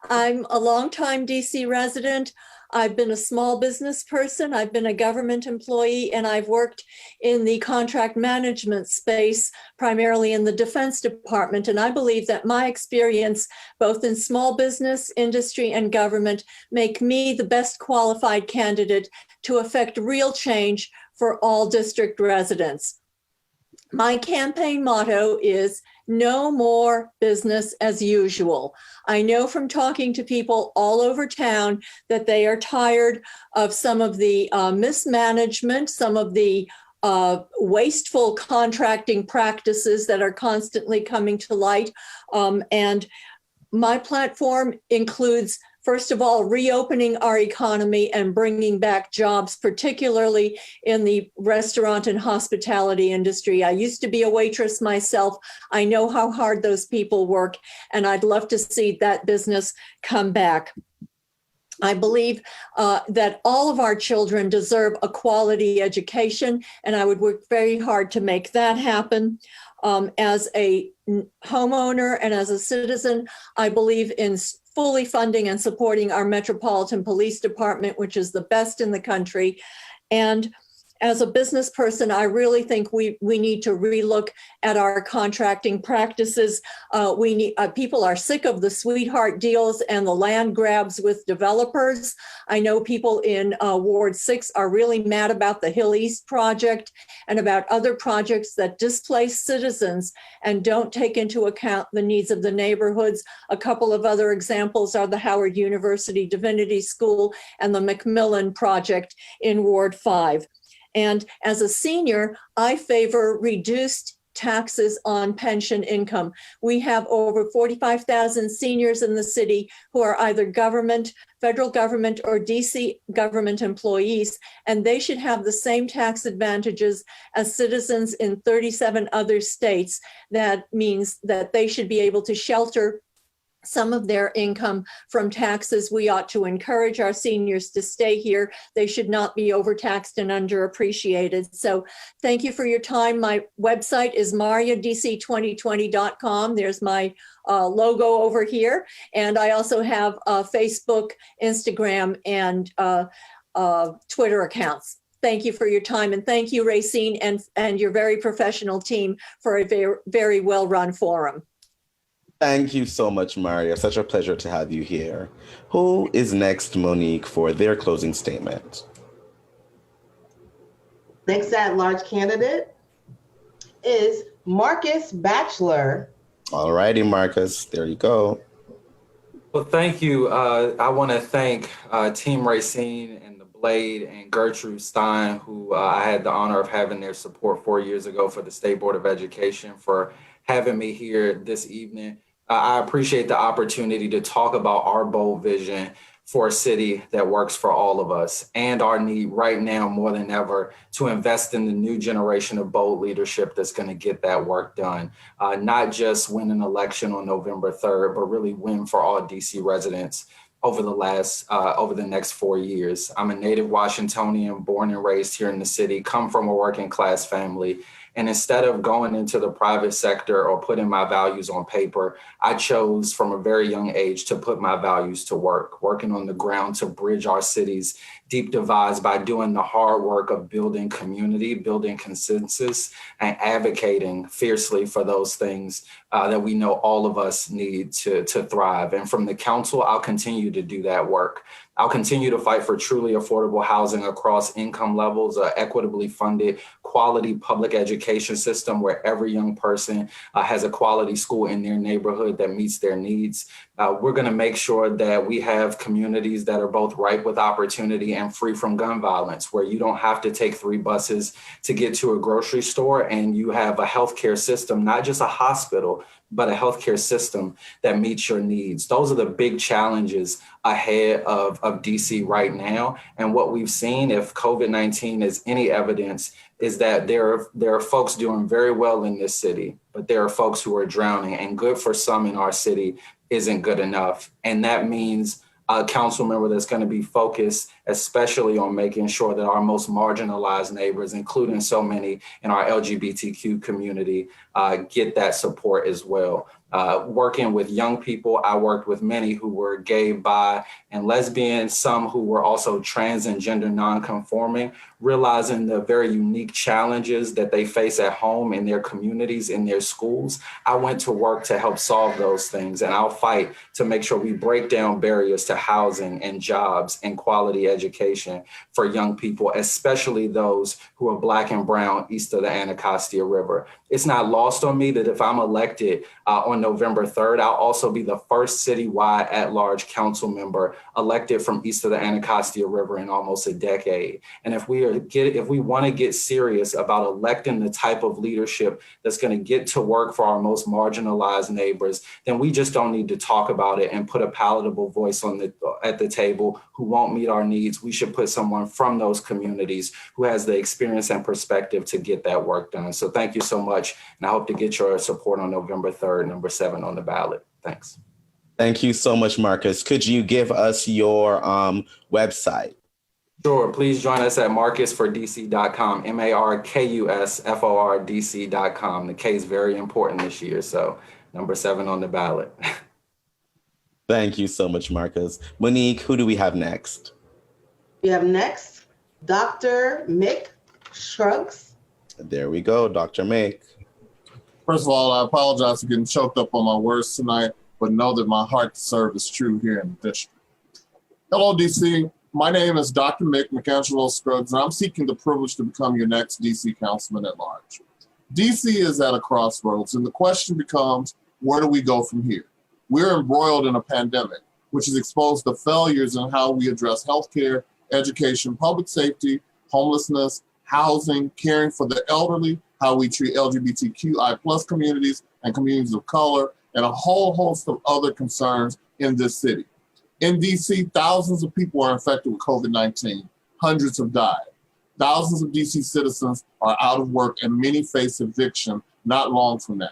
I'm a longtime DC resident. I've been a small business person. I've been a government employee, and I've worked in the contract management space, primarily in the Defense Department. And I believe that my experience, both in small business, industry, and government, make me the best qualified candidate to effect real change for all district residents. My campaign motto is no more business as usual. I know from talking to people all over town that they are tired of some of the mismanagement, some of the wasteful contracting practices that are constantly coming to light. And my platform includes, first of all, reopening our economy and bringing back jobs, particularly in the restaurant and hospitality industry. I used to be a waitress myself. I know how hard those people work, and I'd love to see that business come back. I believe that all of our children deserve a quality education, and I would work very hard to make that happen. As a homeowner and as a citizen, I believe in fully funding and supporting our Metropolitan Police Department, which is the best in the country. And as a business person, I really think we need to relook at our contracting practices. People are sick of the sweetheart deals and the land grabs with developers. I know people in Ward 6 are really mad about the Hill East project and about other projects that displace citizens and don't take into account the needs of the neighborhoods. A couple of other examples are the Howard University Divinity School and the Macmillan project in Ward 5. And as a senior, I favor reduced taxes on pension income. We have over 45,000 seniors in the city who are either government, federal government, or DC government employees, and they should have the same tax advantages as citizens in 37 other states. That means that they should be able to shelter some of their income from taxes. We ought to encourage our seniors to stay here. They should not be overtaxed and underappreciated. So thank you for your time. My website is maryadc2020.com. There's my logo over here. And I also have Facebook, Instagram, and Twitter accounts. Thank you for your time. And thank you, Racine, and your very professional team for a very, very well-run forum. Thank you so much, Marya. Such a pleasure to have you here. Who is next, Monique, for their closing statement? Next at-large candidate is Markus Batchelor. All righty, Markus, there you go. Well, thank you. I want to thank Team Racine and the Blade and Gertrude Stein, who I had the honor of having their support 4 years ago for the State Board of Education, for having me here this evening. I appreciate the opportunity to talk about our bold vision for a city that works for all of us, and our need right now more than ever to invest in the new generation of bold leadership that's going to get that work done. Not just win an election on November 3rd, but really win for all DC residents over the next 4 years. I'm a native Washingtonian, born and raised here in the city, come from a working class family. And instead of going into the private sector or putting my values on paper, I chose from a very young age to put my values to work, working on the ground to bridge our city's deep divides by doing the hard work of building community, building consensus, and advocating fiercely for those things that we know all of us need to thrive. And from the council, I'll continue to do that work. I'll continue to fight for truly affordable housing across income levels, equitably funded, quality public education system where every young person has a quality school in their neighborhood that meets their needs. We're going to make sure that we have communities that are both ripe with opportunity and free from gun violence, where you don't have to take 3 buses to get to a grocery store, and you have a healthcare system, not just a hospital, but a healthcare system that meets your needs. Those are the big challenges ahead of DC right now. And what we've seen, if COVID-19 is any evidence, is that there are folks doing very well in this city, but there are folks who are drowning, and good for some in our city isn't good enough. And that means a council member that's going to be focused especially on making sure that our most marginalized neighbors, including so many in our LGBTQ community, get that support as well. Working with young people, I worked with many who were gay, bi, and lesbian, some who were also trans and gender nonconforming, realizing the very unique challenges that they face at home, in their communities, in their schools. I went to work to help solve those things, and I'll fight to make sure we break down barriers to housing and jobs and quality education for young people, especially those who are Black and brown east of the Anacostia River. It's not lost on me that if I'm elected on November 3rd, I'll also be the first citywide at-large council member elected from east of the Anacostia River in almost a decade. And if we want to get serious about electing the type of leadership that's going to get to work for our most marginalized neighbors, then we just don't need to talk about it and put a palatable voice at the table who won't meet our needs. We should put someone from those communities who has the experience and perspective to get that work done. So thank you so much. And I hope to get your support on November 3rd, number 7 on the ballot. Thanks. Thank you so much, Markus. Could you give us your website? Sure. Please join us at markusfordc.com, markusfordc.com. The K is very important this year, so number 7 on the ballot. Thank you so much, Markus. Monique, who do we have next? We have next Dr. Mick Scruggs. There we go, Dr. Mick. First of all, I apologize for getting choked up on my words tonight, but know that my heart to serve is true here in the district. Hello, DC. My name is Dr. Mick Scruggs, and I'm seeking the privilege to become your next DC councilman at large. DC is at a crossroads, and the question becomes, where do we go from here? We're embroiled in a pandemic, which has exposed the failures in how we address healthcare, education, public safety, homelessness, housing, caring for the elderly, how we treat LGBTQI+ communities and communities of color, and a whole host of other concerns in this city. In DC, thousands of people are infected with COVID-19. Hundreds have died. Thousands of DC citizens are out of work, and many face eviction not long from now.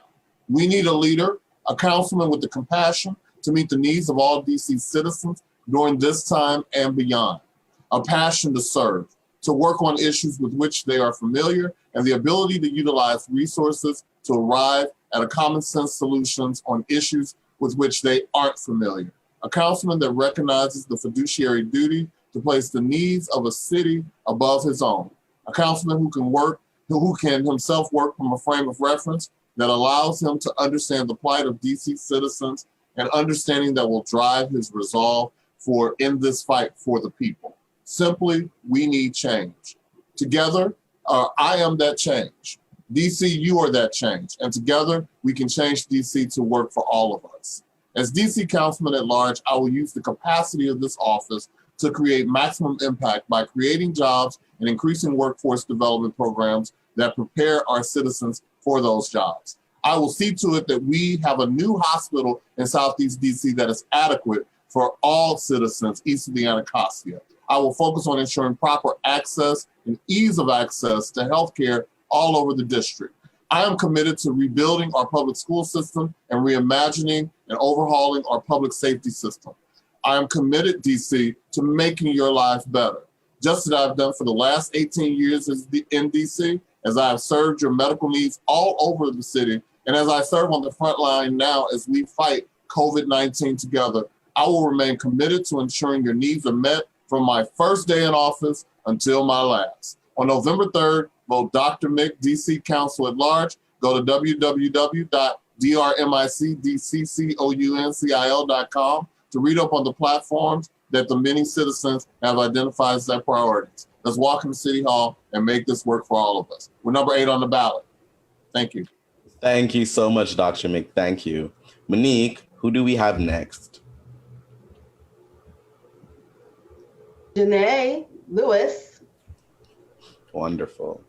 We need a leader, a councilman with the compassion to meet the needs of all DC citizens during this time and beyond, a passion to serve, to work on issues with which they are familiar, and the ability to utilize resources to arrive at a common sense solutions on issues with which they aren't familiar. A councilman that recognizes the fiduciary duty to place the needs of a city above his own. A councilman who can himself work from a frame of reference that allows him to understand the plight of DC citizens, and understanding that will drive his resolve in this fight for the people. Simply, we need change. Together, I am that change. DC, you are that change. And together, we can change DC to work for all of us. As DC councilman at large, I will use the capacity of this office to create maximum impact by creating jobs and increasing workforce development programs that prepare our citizens for those jobs. I will see to it that we have a new hospital in Southeast DC that is adequate for all citizens east of the Anacostia. I will focus on ensuring proper access and ease of access to healthcare all over the district. I am committed to rebuilding our public school system and reimagining and overhauling our public safety system. I am committed, DC, to making your life better, just as I've done for the last 18 years in DC, as I have served your medical needs all over the city, and as I serve on the front line now as we fight COVID-19 together. I will remain committed to ensuring your needs are met from my first day in office until my last. On November 3rd, vote Dr. Mick, DC Council at Large. Go to www.drmicdccouncil.com to read up on the platforms that the many citizens have identified as their priorities. Let's walk into City Hall and make this work for all of us. We're number 8 on the ballot. Thank you. Thank you so much, Dr. Mick. Thank you. Monique, who do we have next? Jeanné Lewis. Wonderful.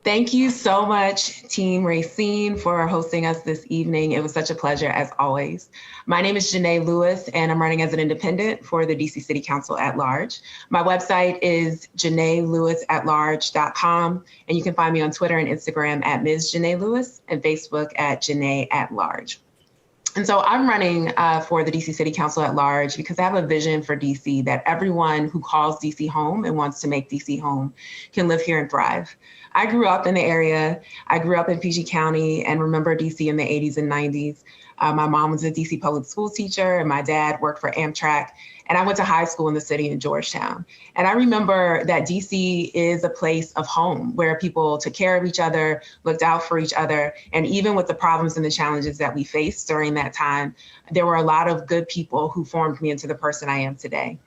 Thank you so much, Team Racine, for hosting us this evening. It was such a pleasure, as always. My name is Jeanné Lewis, and I'm running as an independent for the DC City Council at Large. My website is JanaeLewisAtLarge.com, and you can find me on Twitter and Instagram at Ms. Jeanné Lewis and Facebook at Jeanné at Large. And so I'm running for the DC City Council at Large because I have a vision for DC that everyone who calls DC home and wants to make DC home can live here and thrive. I grew up in the area. I grew up in PG County and remember DC in the 80s and 90s. My mom was a DC public school teacher and my dad worked for Amtrak. And I went to high school in the city in Georgetown. And I remember that DC is a place of home where people took care of each other, looked out for each other. And even with the problems and the challenges that we faced during that time, there were a lot of good people who formed me into the person I am today.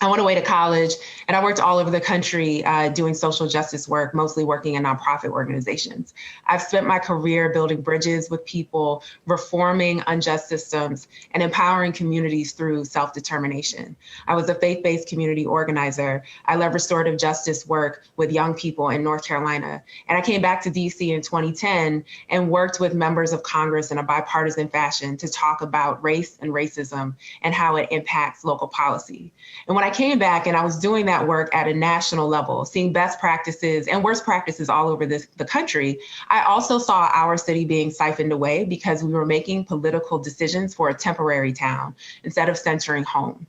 I went away to college and I worked all over the country doing social justice work, mostly working in nonprofit organizations. I've spent my career building bridges with people, reforming unjust systems, and empowering communities through self-determination. I was a faith-based community organizer. I led restorative justice work with young people in North Carolina. And I came back to DC in 2010 and worked with members of Congress in a bipartisan fashion to talk about race and racism and how it impacts local policy. And when I came back and I was doing that work at a national level, seeing best practices and worst practices all over the country, I also saw our city being siphoned away because we were making political decisions for a temporary town instead of centering home.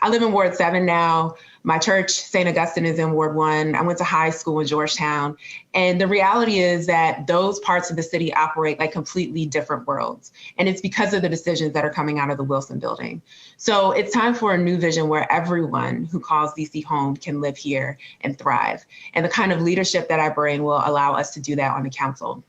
I live in Ward 7 now. My church, St. Augustine, is in Ward 1. I went to high school in Georgetown. And the reality is that those parts of the city operate like completely different worlds. And it's because of the decisions that are coming out of the Wilson building. So it's time for a new vision where everyone who calls DC home can live here and thrive. And the kind of leadership that I bring will allow us to do that on the council.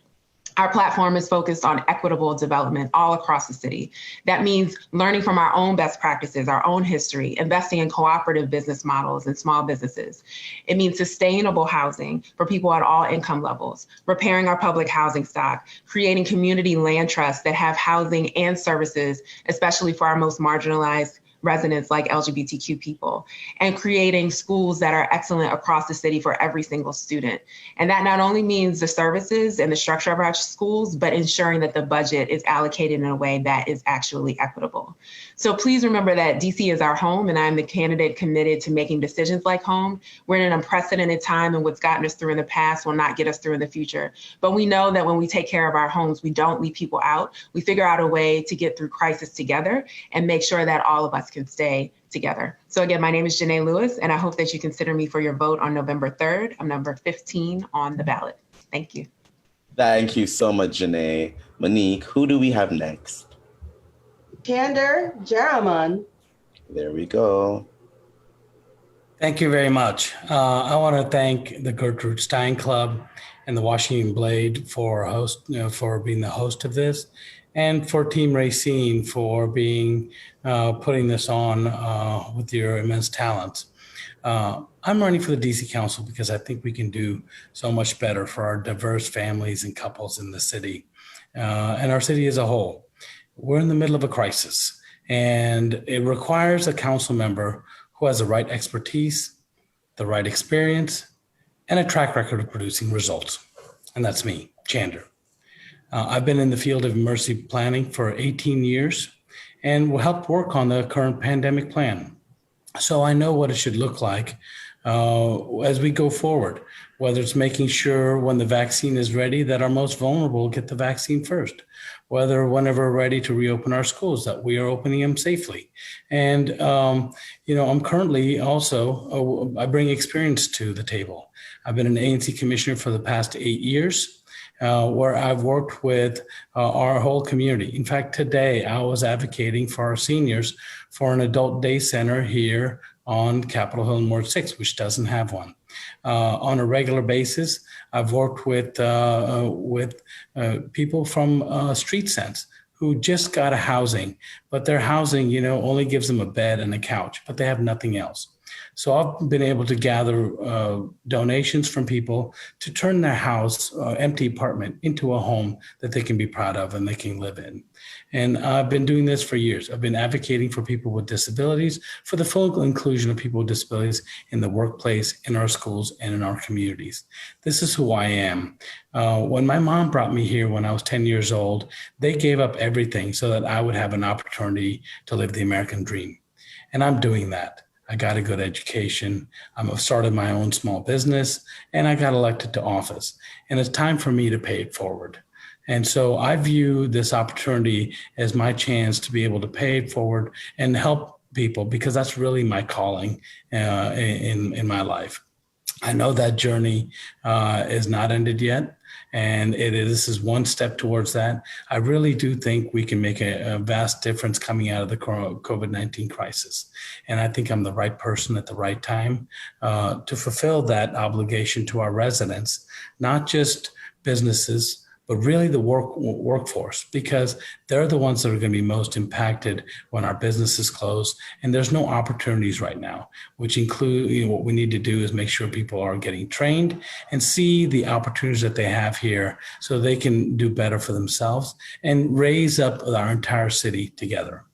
Our platform is focused on equitable development all across the city. That means learning from our own best practices, our own history, investing in cooperative business models and small businesses. It means sustainable housing for people at all income levels, repairing our public housing stock, creating community land trusts that have housing and services, especially for our most marginalized residents like LGBTQ people, and creating schools that are excellent across the city for every single student. And that not only means the services and the structure of our schools, but ensuring that the budget is allocated in a way that is actually equitable. So please remember that DC is our home, and I'm the candidate committed to making decisions like home. We're in an unprecedented time, and what's gotten us through in the past will not get us through in the future. But we know that when we take care of our homes, we don't leave people out. We figure out a way to get through crisis together and make sure that all of us can stay together. So again, my name is Jeanné Lewis, and I hope that you consider me for your vote on November 3rd. I'm number 15 on the ballot. Thank you. Thank you so much, Jeanné. Monique, who do we have next? Chander Jayaraman. There we go. Thank you very much. I want to thank the Gertrude Stein Club and the Washington Blade for being the host of this, and for Team Racine for being putting this on with your immense talents. I'm running for the DC Council because I think we can do so much better for our diverse families and couples in the city and our city as a whole. We're in the middle of a crisis, and it requires a council member who has the right expertise, the right experience, and a track record of producing results. And that's me, Chander. I've been in the field of emergency planning for 18 years and will help work on the current pandemic plan. So I know what it should look like as we go forward, whether it's making sure when the vaccine is ready that our most vulnerable get the vaccine first, whether whenever we're ready to reopen our schools, that we are opening them safely. And, I'm currently also, I bring experience to the table. I've been an ANC commissioner for the past 8 years. Where I've worked with our whole community. In fact, today I was advocating for our seniors for an adult day center here on Capitol Hill in Ward 6, which doesn't have one. On a regular basis, I've worked with people from Street Sense who just got a housing, but their housing, only gives them a bed and a couch, but they have nothing else. So I've been able to gather donations from people to turn their house, empty apartment, into a home that they can be proud of and they can live in. And I've been doing this for years. I've been advocating for people with disabilities, for the full inclusion of people with disabilities in the workplace, in our schools, and in our communities. This is who I am. When my mom brought me here when I was 10 years old, they gave up everything so that I would have an opportunity to live the American dream. And I'm doing that. I got a good education. I've started my own small business, and I got elected to office. And it's time for me to pay it forward. And so I view this opportunity as my chance to be able to pay it forward and help people, because that's really my calling in my life. I know that journey is not ended yet. And this is one step towards that. I really do think we can make a vast difference coming out of the COVID-19 crisis. And I think I'm the right person at the right time to fulfill that obligation to our residents, not just businesses, but really the workforce, because they're the ones that are going to be most impacted when our businesses close. And there's no opportunities right now, which include, what we need to do is make sure people are getting trained and see the opportunities that they have here so they can do better for themselves and raise up our entire city together.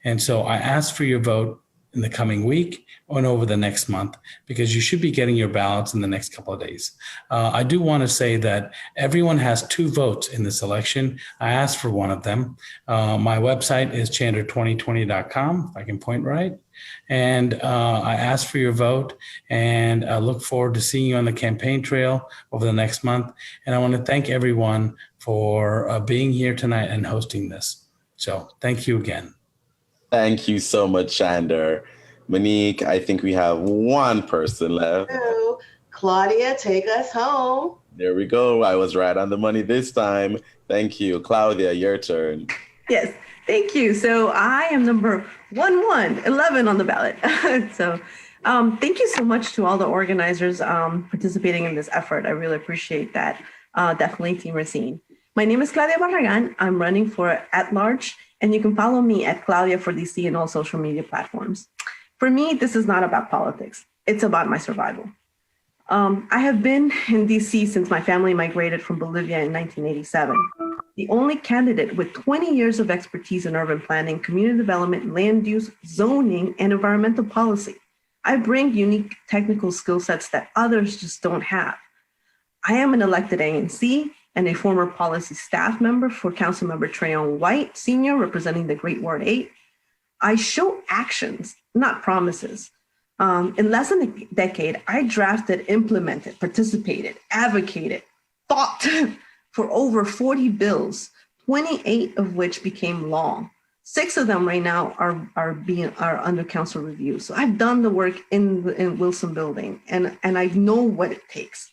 And so I ask for your vote in the coming week and over the next month, because you should be getting your ballots in the next couple of days. I do want to say that everyone has 2 votes in this election. I asked for one of them. My website is chander2020.com, if I can point right. And I asked for your vote, and I look forward to seeing you on the campaign trail over the next month. And I want to thank everyone for being here tonight and hosting this. So thank you again. Thank you so much, Chander. Monique, I think we have one person left. So, Claudia, take us home. There we go. I was right on the money this time. Thank you. Claudia, your turn. Yes, thank you. So I am number 1111 on the ballot. So thank you so much to all the organizers participating in this effort. I really appreciate that. Definitely Team Racine. My name is Claudia Barragan. I'm running for at-large, and you can follow me at Claudia for DC in all social media platforms. For me, this is not about politics. It's about my survival. I have been in DC since my family migrated from Bolivia in 1987. The only candidate with 20 years of expertise in urban planning, community development, land use, zoning, and environmental policy. I bring unique technical skill sets that others just don't have. I am an elected ANC and a former policy staff member for Councilmember Trayon White, Sr., representing the Great Ward 8. I show actions, not promises. In less than a decade, I drafted, implemented, participated, advocated, fought for over 40 bills, 28 of which became law. 6 of them right now are under council review. So I've done the work in Wilson Building, and I know what it takes.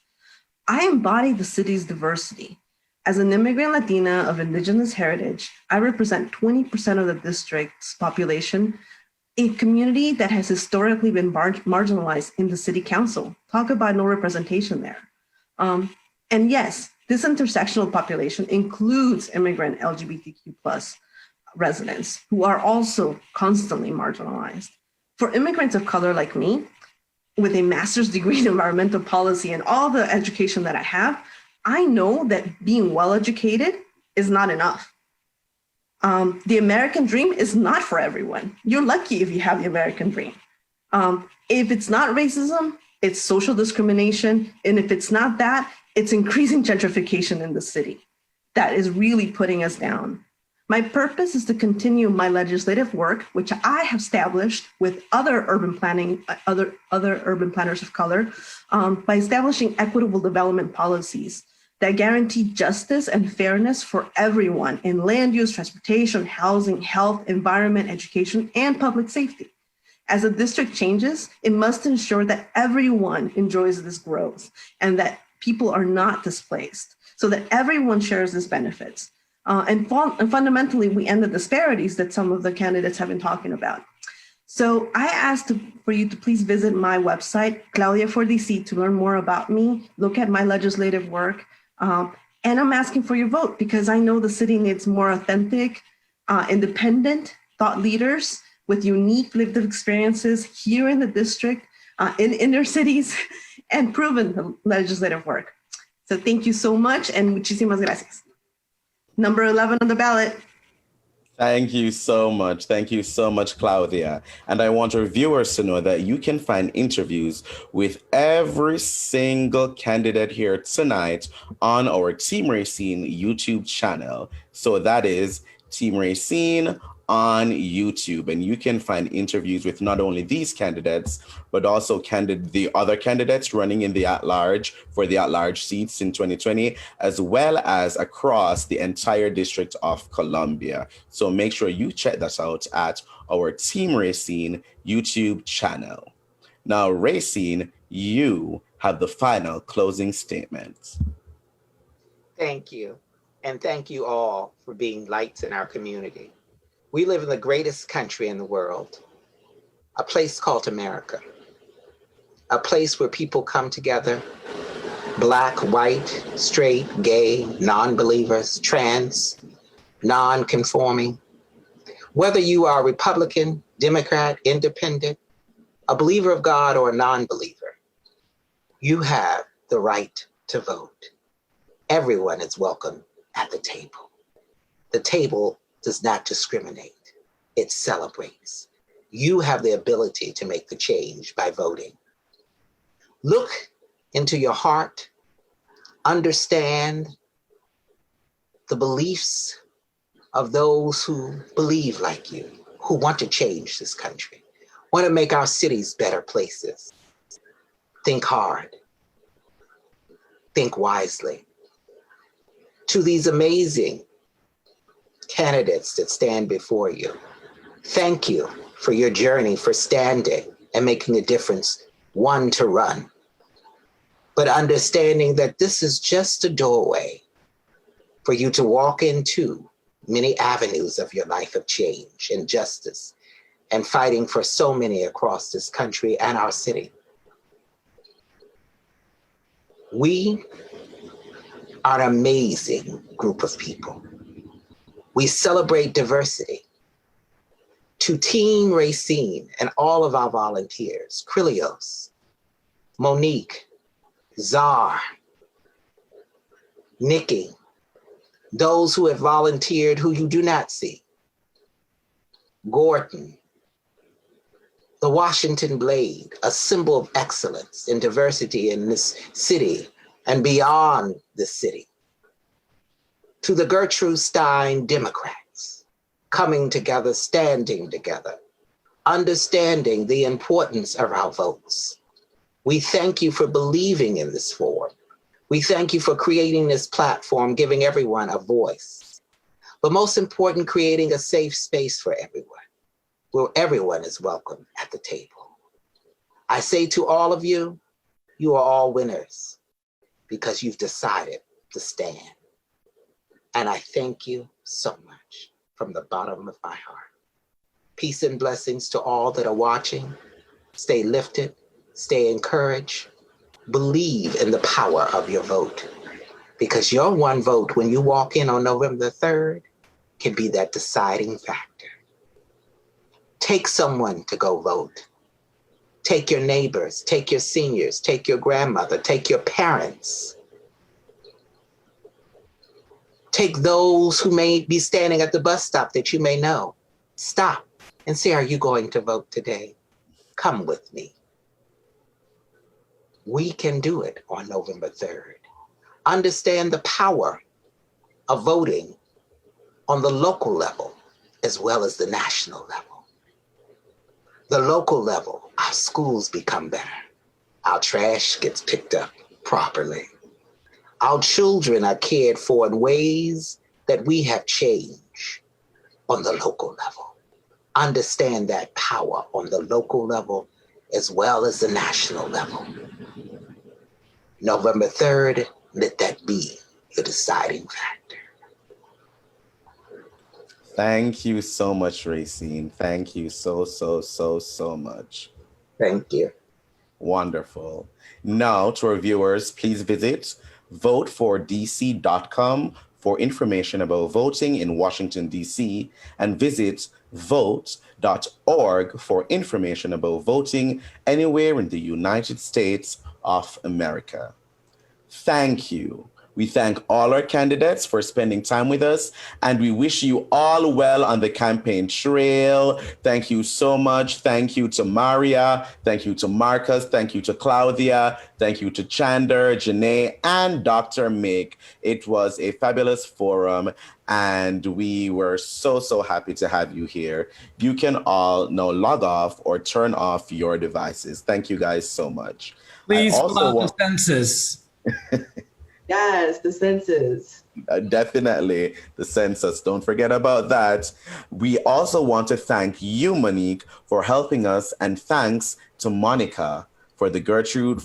I embody the city's diversity. As an immigrant Latina of indigenous heritage, I represent 20% of the district's population, a community that has historically been marginalized in the city council. Talk about no representation there. And yes, this intersectional population includes immigrant LGBTQ plus residents who are also constantly marginalized. For immigrants of color like me, with a master's degree in environmental policy and all the education that I have, I know that being well-educated is not enough. The American dream is not for everyone. You're lucky if you have the American dream. If it's not racism, it's social discrimination. And if it's not that, it's increasing gentrification in the city. that is really putting us down. My purpose is to continue my legislative work, which I have established with other urban planning, other urban planners of color, by establishing equitable development policies that guarantee justice and fairness for everyone in land use, transportation, housing, health, environment, education, and public safety. As the district changes, it must ensure that everyone enjoys this growth and that people are not displaced, so that everyone shares these benefits. And fundamentally, we end the disparities that some of the candidates have been talking about. So I asked for you to please visit my website, Claudia for DC, to learn more about me, look at my legislative work. And I'm asking for your vote because I know the city needs more authentic, independent thought leaders with unique lived experiences here in the district, in inner cities, and proven legislative work. So thank you so much, and muchísimas gracias. Number 11 on the ballot. Thank you so much. Thank you so much, Claudia. And I want our viewers to know that you can find interviews with every single candidate here tonight on our Team Racine YouTube channel. So that is Team Racine on YouTube, and you can find interviews with not only these candidates, but also the other candidates running in the at-large for the at-large seats in 2020, as well as across the entire District of Columbia. So make sure you check that out at our Team Racine YouTube channel. Now, Racine, you have the final closing statement. Thank you. And thank you all for being lights in our community. We live in the greatest country in the world, a place called America, a place where people come together, Black, white, straight, gay, non-believers, trans, non-conforming. Whether you are Republican, Democrat, Independent, a believer of God or a non-believer, you have the right to vote. Everyone is welcome at the table. The table does not discriminate, it celebrates. You have the ability to make the change by voting. Look into your heart, understand the beliefs of those who believe like you, who want to change this country, want to make our cities better places. Think hard, think wisely. To these amazing candidates that stand before you, thank you for your journey, for standing and making a difference, one to run, but understanding that this is just a doorway for you to walk into many avenues of your life of change and justice and fighting for so many across this country and our city. We are an amazing group of people. We celebrate diversity. To Team Racine and all of our volunteers, Krilios, Monique, Czar, Nikki, those who have volunteered who you do not see, Gordon, the Washington Blade, a symbol of excellence and diversity in this city and beyond the city. To the Gertrude Stein Democrats, coming together, standing together, understanding the importance of our votes. We thank you for believing in this forum. We thank you for creating this platform, giving everyone a voice. But most important, creating a safe space for everyone, where everyone is welcome at the table. I say to all of you, you are all winners because you've decided to stand. And I thank you so much from the bottom of my heart. Peace and blessings to all that are watching. Stay lifted, stay encouraged. Believe in the power of your vote, because your one vote when you walk in on November 3rd can be that deciding factor. Take someone to go vote. Take your neighbors, take your seniors, take your grandmother, take your parents. Take those who may be standing at the bus stop that you may know. Stop and say, are you going to vote today? Come with me. We can do it on November 3rd. Understand the power of voting on the local level as well as the national level. The local level, our schools become better. Our trash gets picked up properly. Our children are cared for in ways that we have changed on the local level. Understand that power on the local level as well as the national level. November 3rd, let that be the deciding factor. Thank you so much, Racine. Thank you so much. Thank you. Wonderful. Now, to our viewers, please visit votefordc.com for information about voting in Washington, D.C., and visit vote.org for information about voting anywhere in the United States of America. Thank you. We thank all our candidates for spending time with us, and we wish you all well on the campaign trail. Thank you so much. Thank you to Marya. Thank you to Markus. Thank you to Claudia. Thank you to Chander, Jeanné, and Dr. Mick. It was a fabulous forum, and we were so happy to have you here. You can all now log off or turn off your devices. Thank you guys so much. Please fill out the census. Yes, the census. Definitely the census. Don't forget about that. We also want to thank you, Monique, for helping us, and thanks to Monica from the Gertrude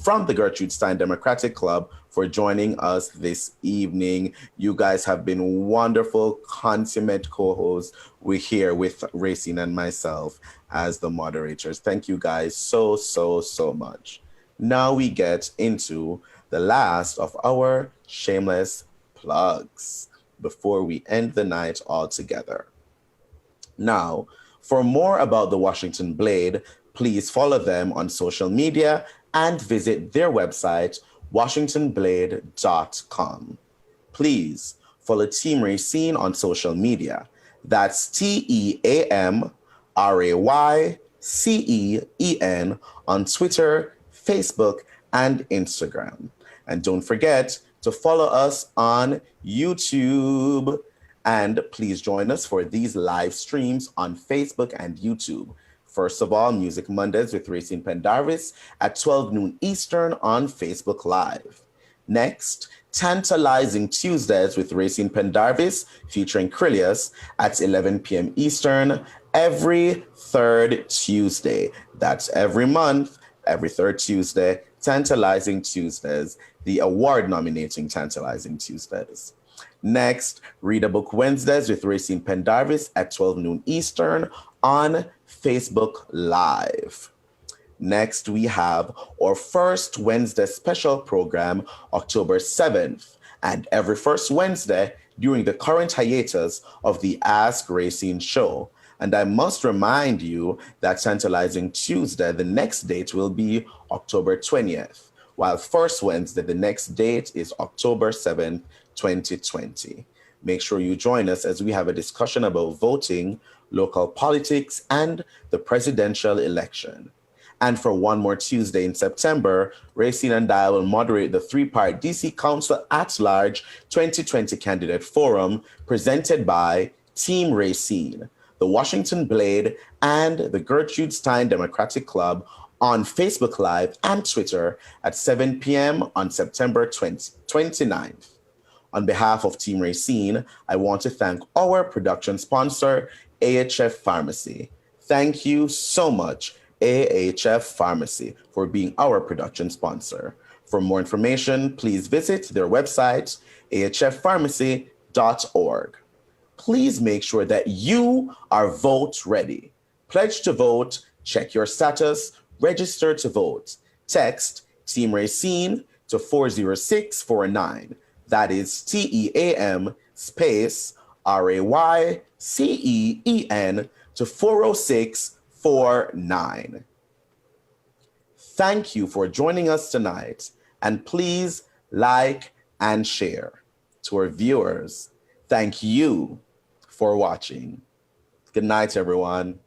Stein Democratic Club for joining us this evening. You guys have been wonderful, consummate co-hosts. We're here with Racine and myself as the moderators. Thank you guys so much. Now we get into the last of our shameless plugs before we end the night altogether. Now, for more about the Washington Blade, please follow them on social media and visit their website, washingtonblade.com. Please follow Team Racine on social media. That's TEAMRAYCEEN on Twitter, Facebook, and Instagram. And don't forget to follow us on YouTube. And please join us for these live streams on Facebook and YouTube. First of all, Music Mondays with Racine Pendarvis at 12 noon Eastern on Facebook Live. Next, Tantalizing Tuesdays with Racine Pendarvis featuring Krillius at 11 p.m. Eastern every third Tuesday. That's every month, every third Tuesday. Tantalizing Tuesdays, the award-nominating Tantalizing Tuesdays. Next, Read a Book Wednesdays with Racine Pendarvis at 12 noon Eastern on Facebook Live. Next, we have our first Wednesday special program, October 7th, and every first Wednesday during the current hiatus of the Ask Racine show. And I must remind you that Tantalizing Tuesday, the next date will be October 20th, while first Wednesday, the next date is October 7th, 2020. Make sure you join us as we have a discussion about voting, local politics, and the presidential election. And for one more Tuesday in September, Racine and I will moderate the three-part DC Council at Large 2020 Candidate Forum presented by Team Racine, the Washington Blade, and the Gertrude Stein Democratic Club on Facebook Live and Twitter at 7 p.m. on September 29th. On behalf of Team Racine, I want to thank our production sponsor, AHF Pharmacy. Thank you so much, AHF Pharmacy, for being our production sponsor. For more information, please visit their website, ahfpharmacy.org. Please make sure that you are vote ready. Pledge to vote, check your status, register to vote. Text Team Racine to 40649. That is TEAM space RAYCEEN to 40649. Thank you for joining us tonight, and please like and share. To our viewers, thank you for watching. Good night, everyone.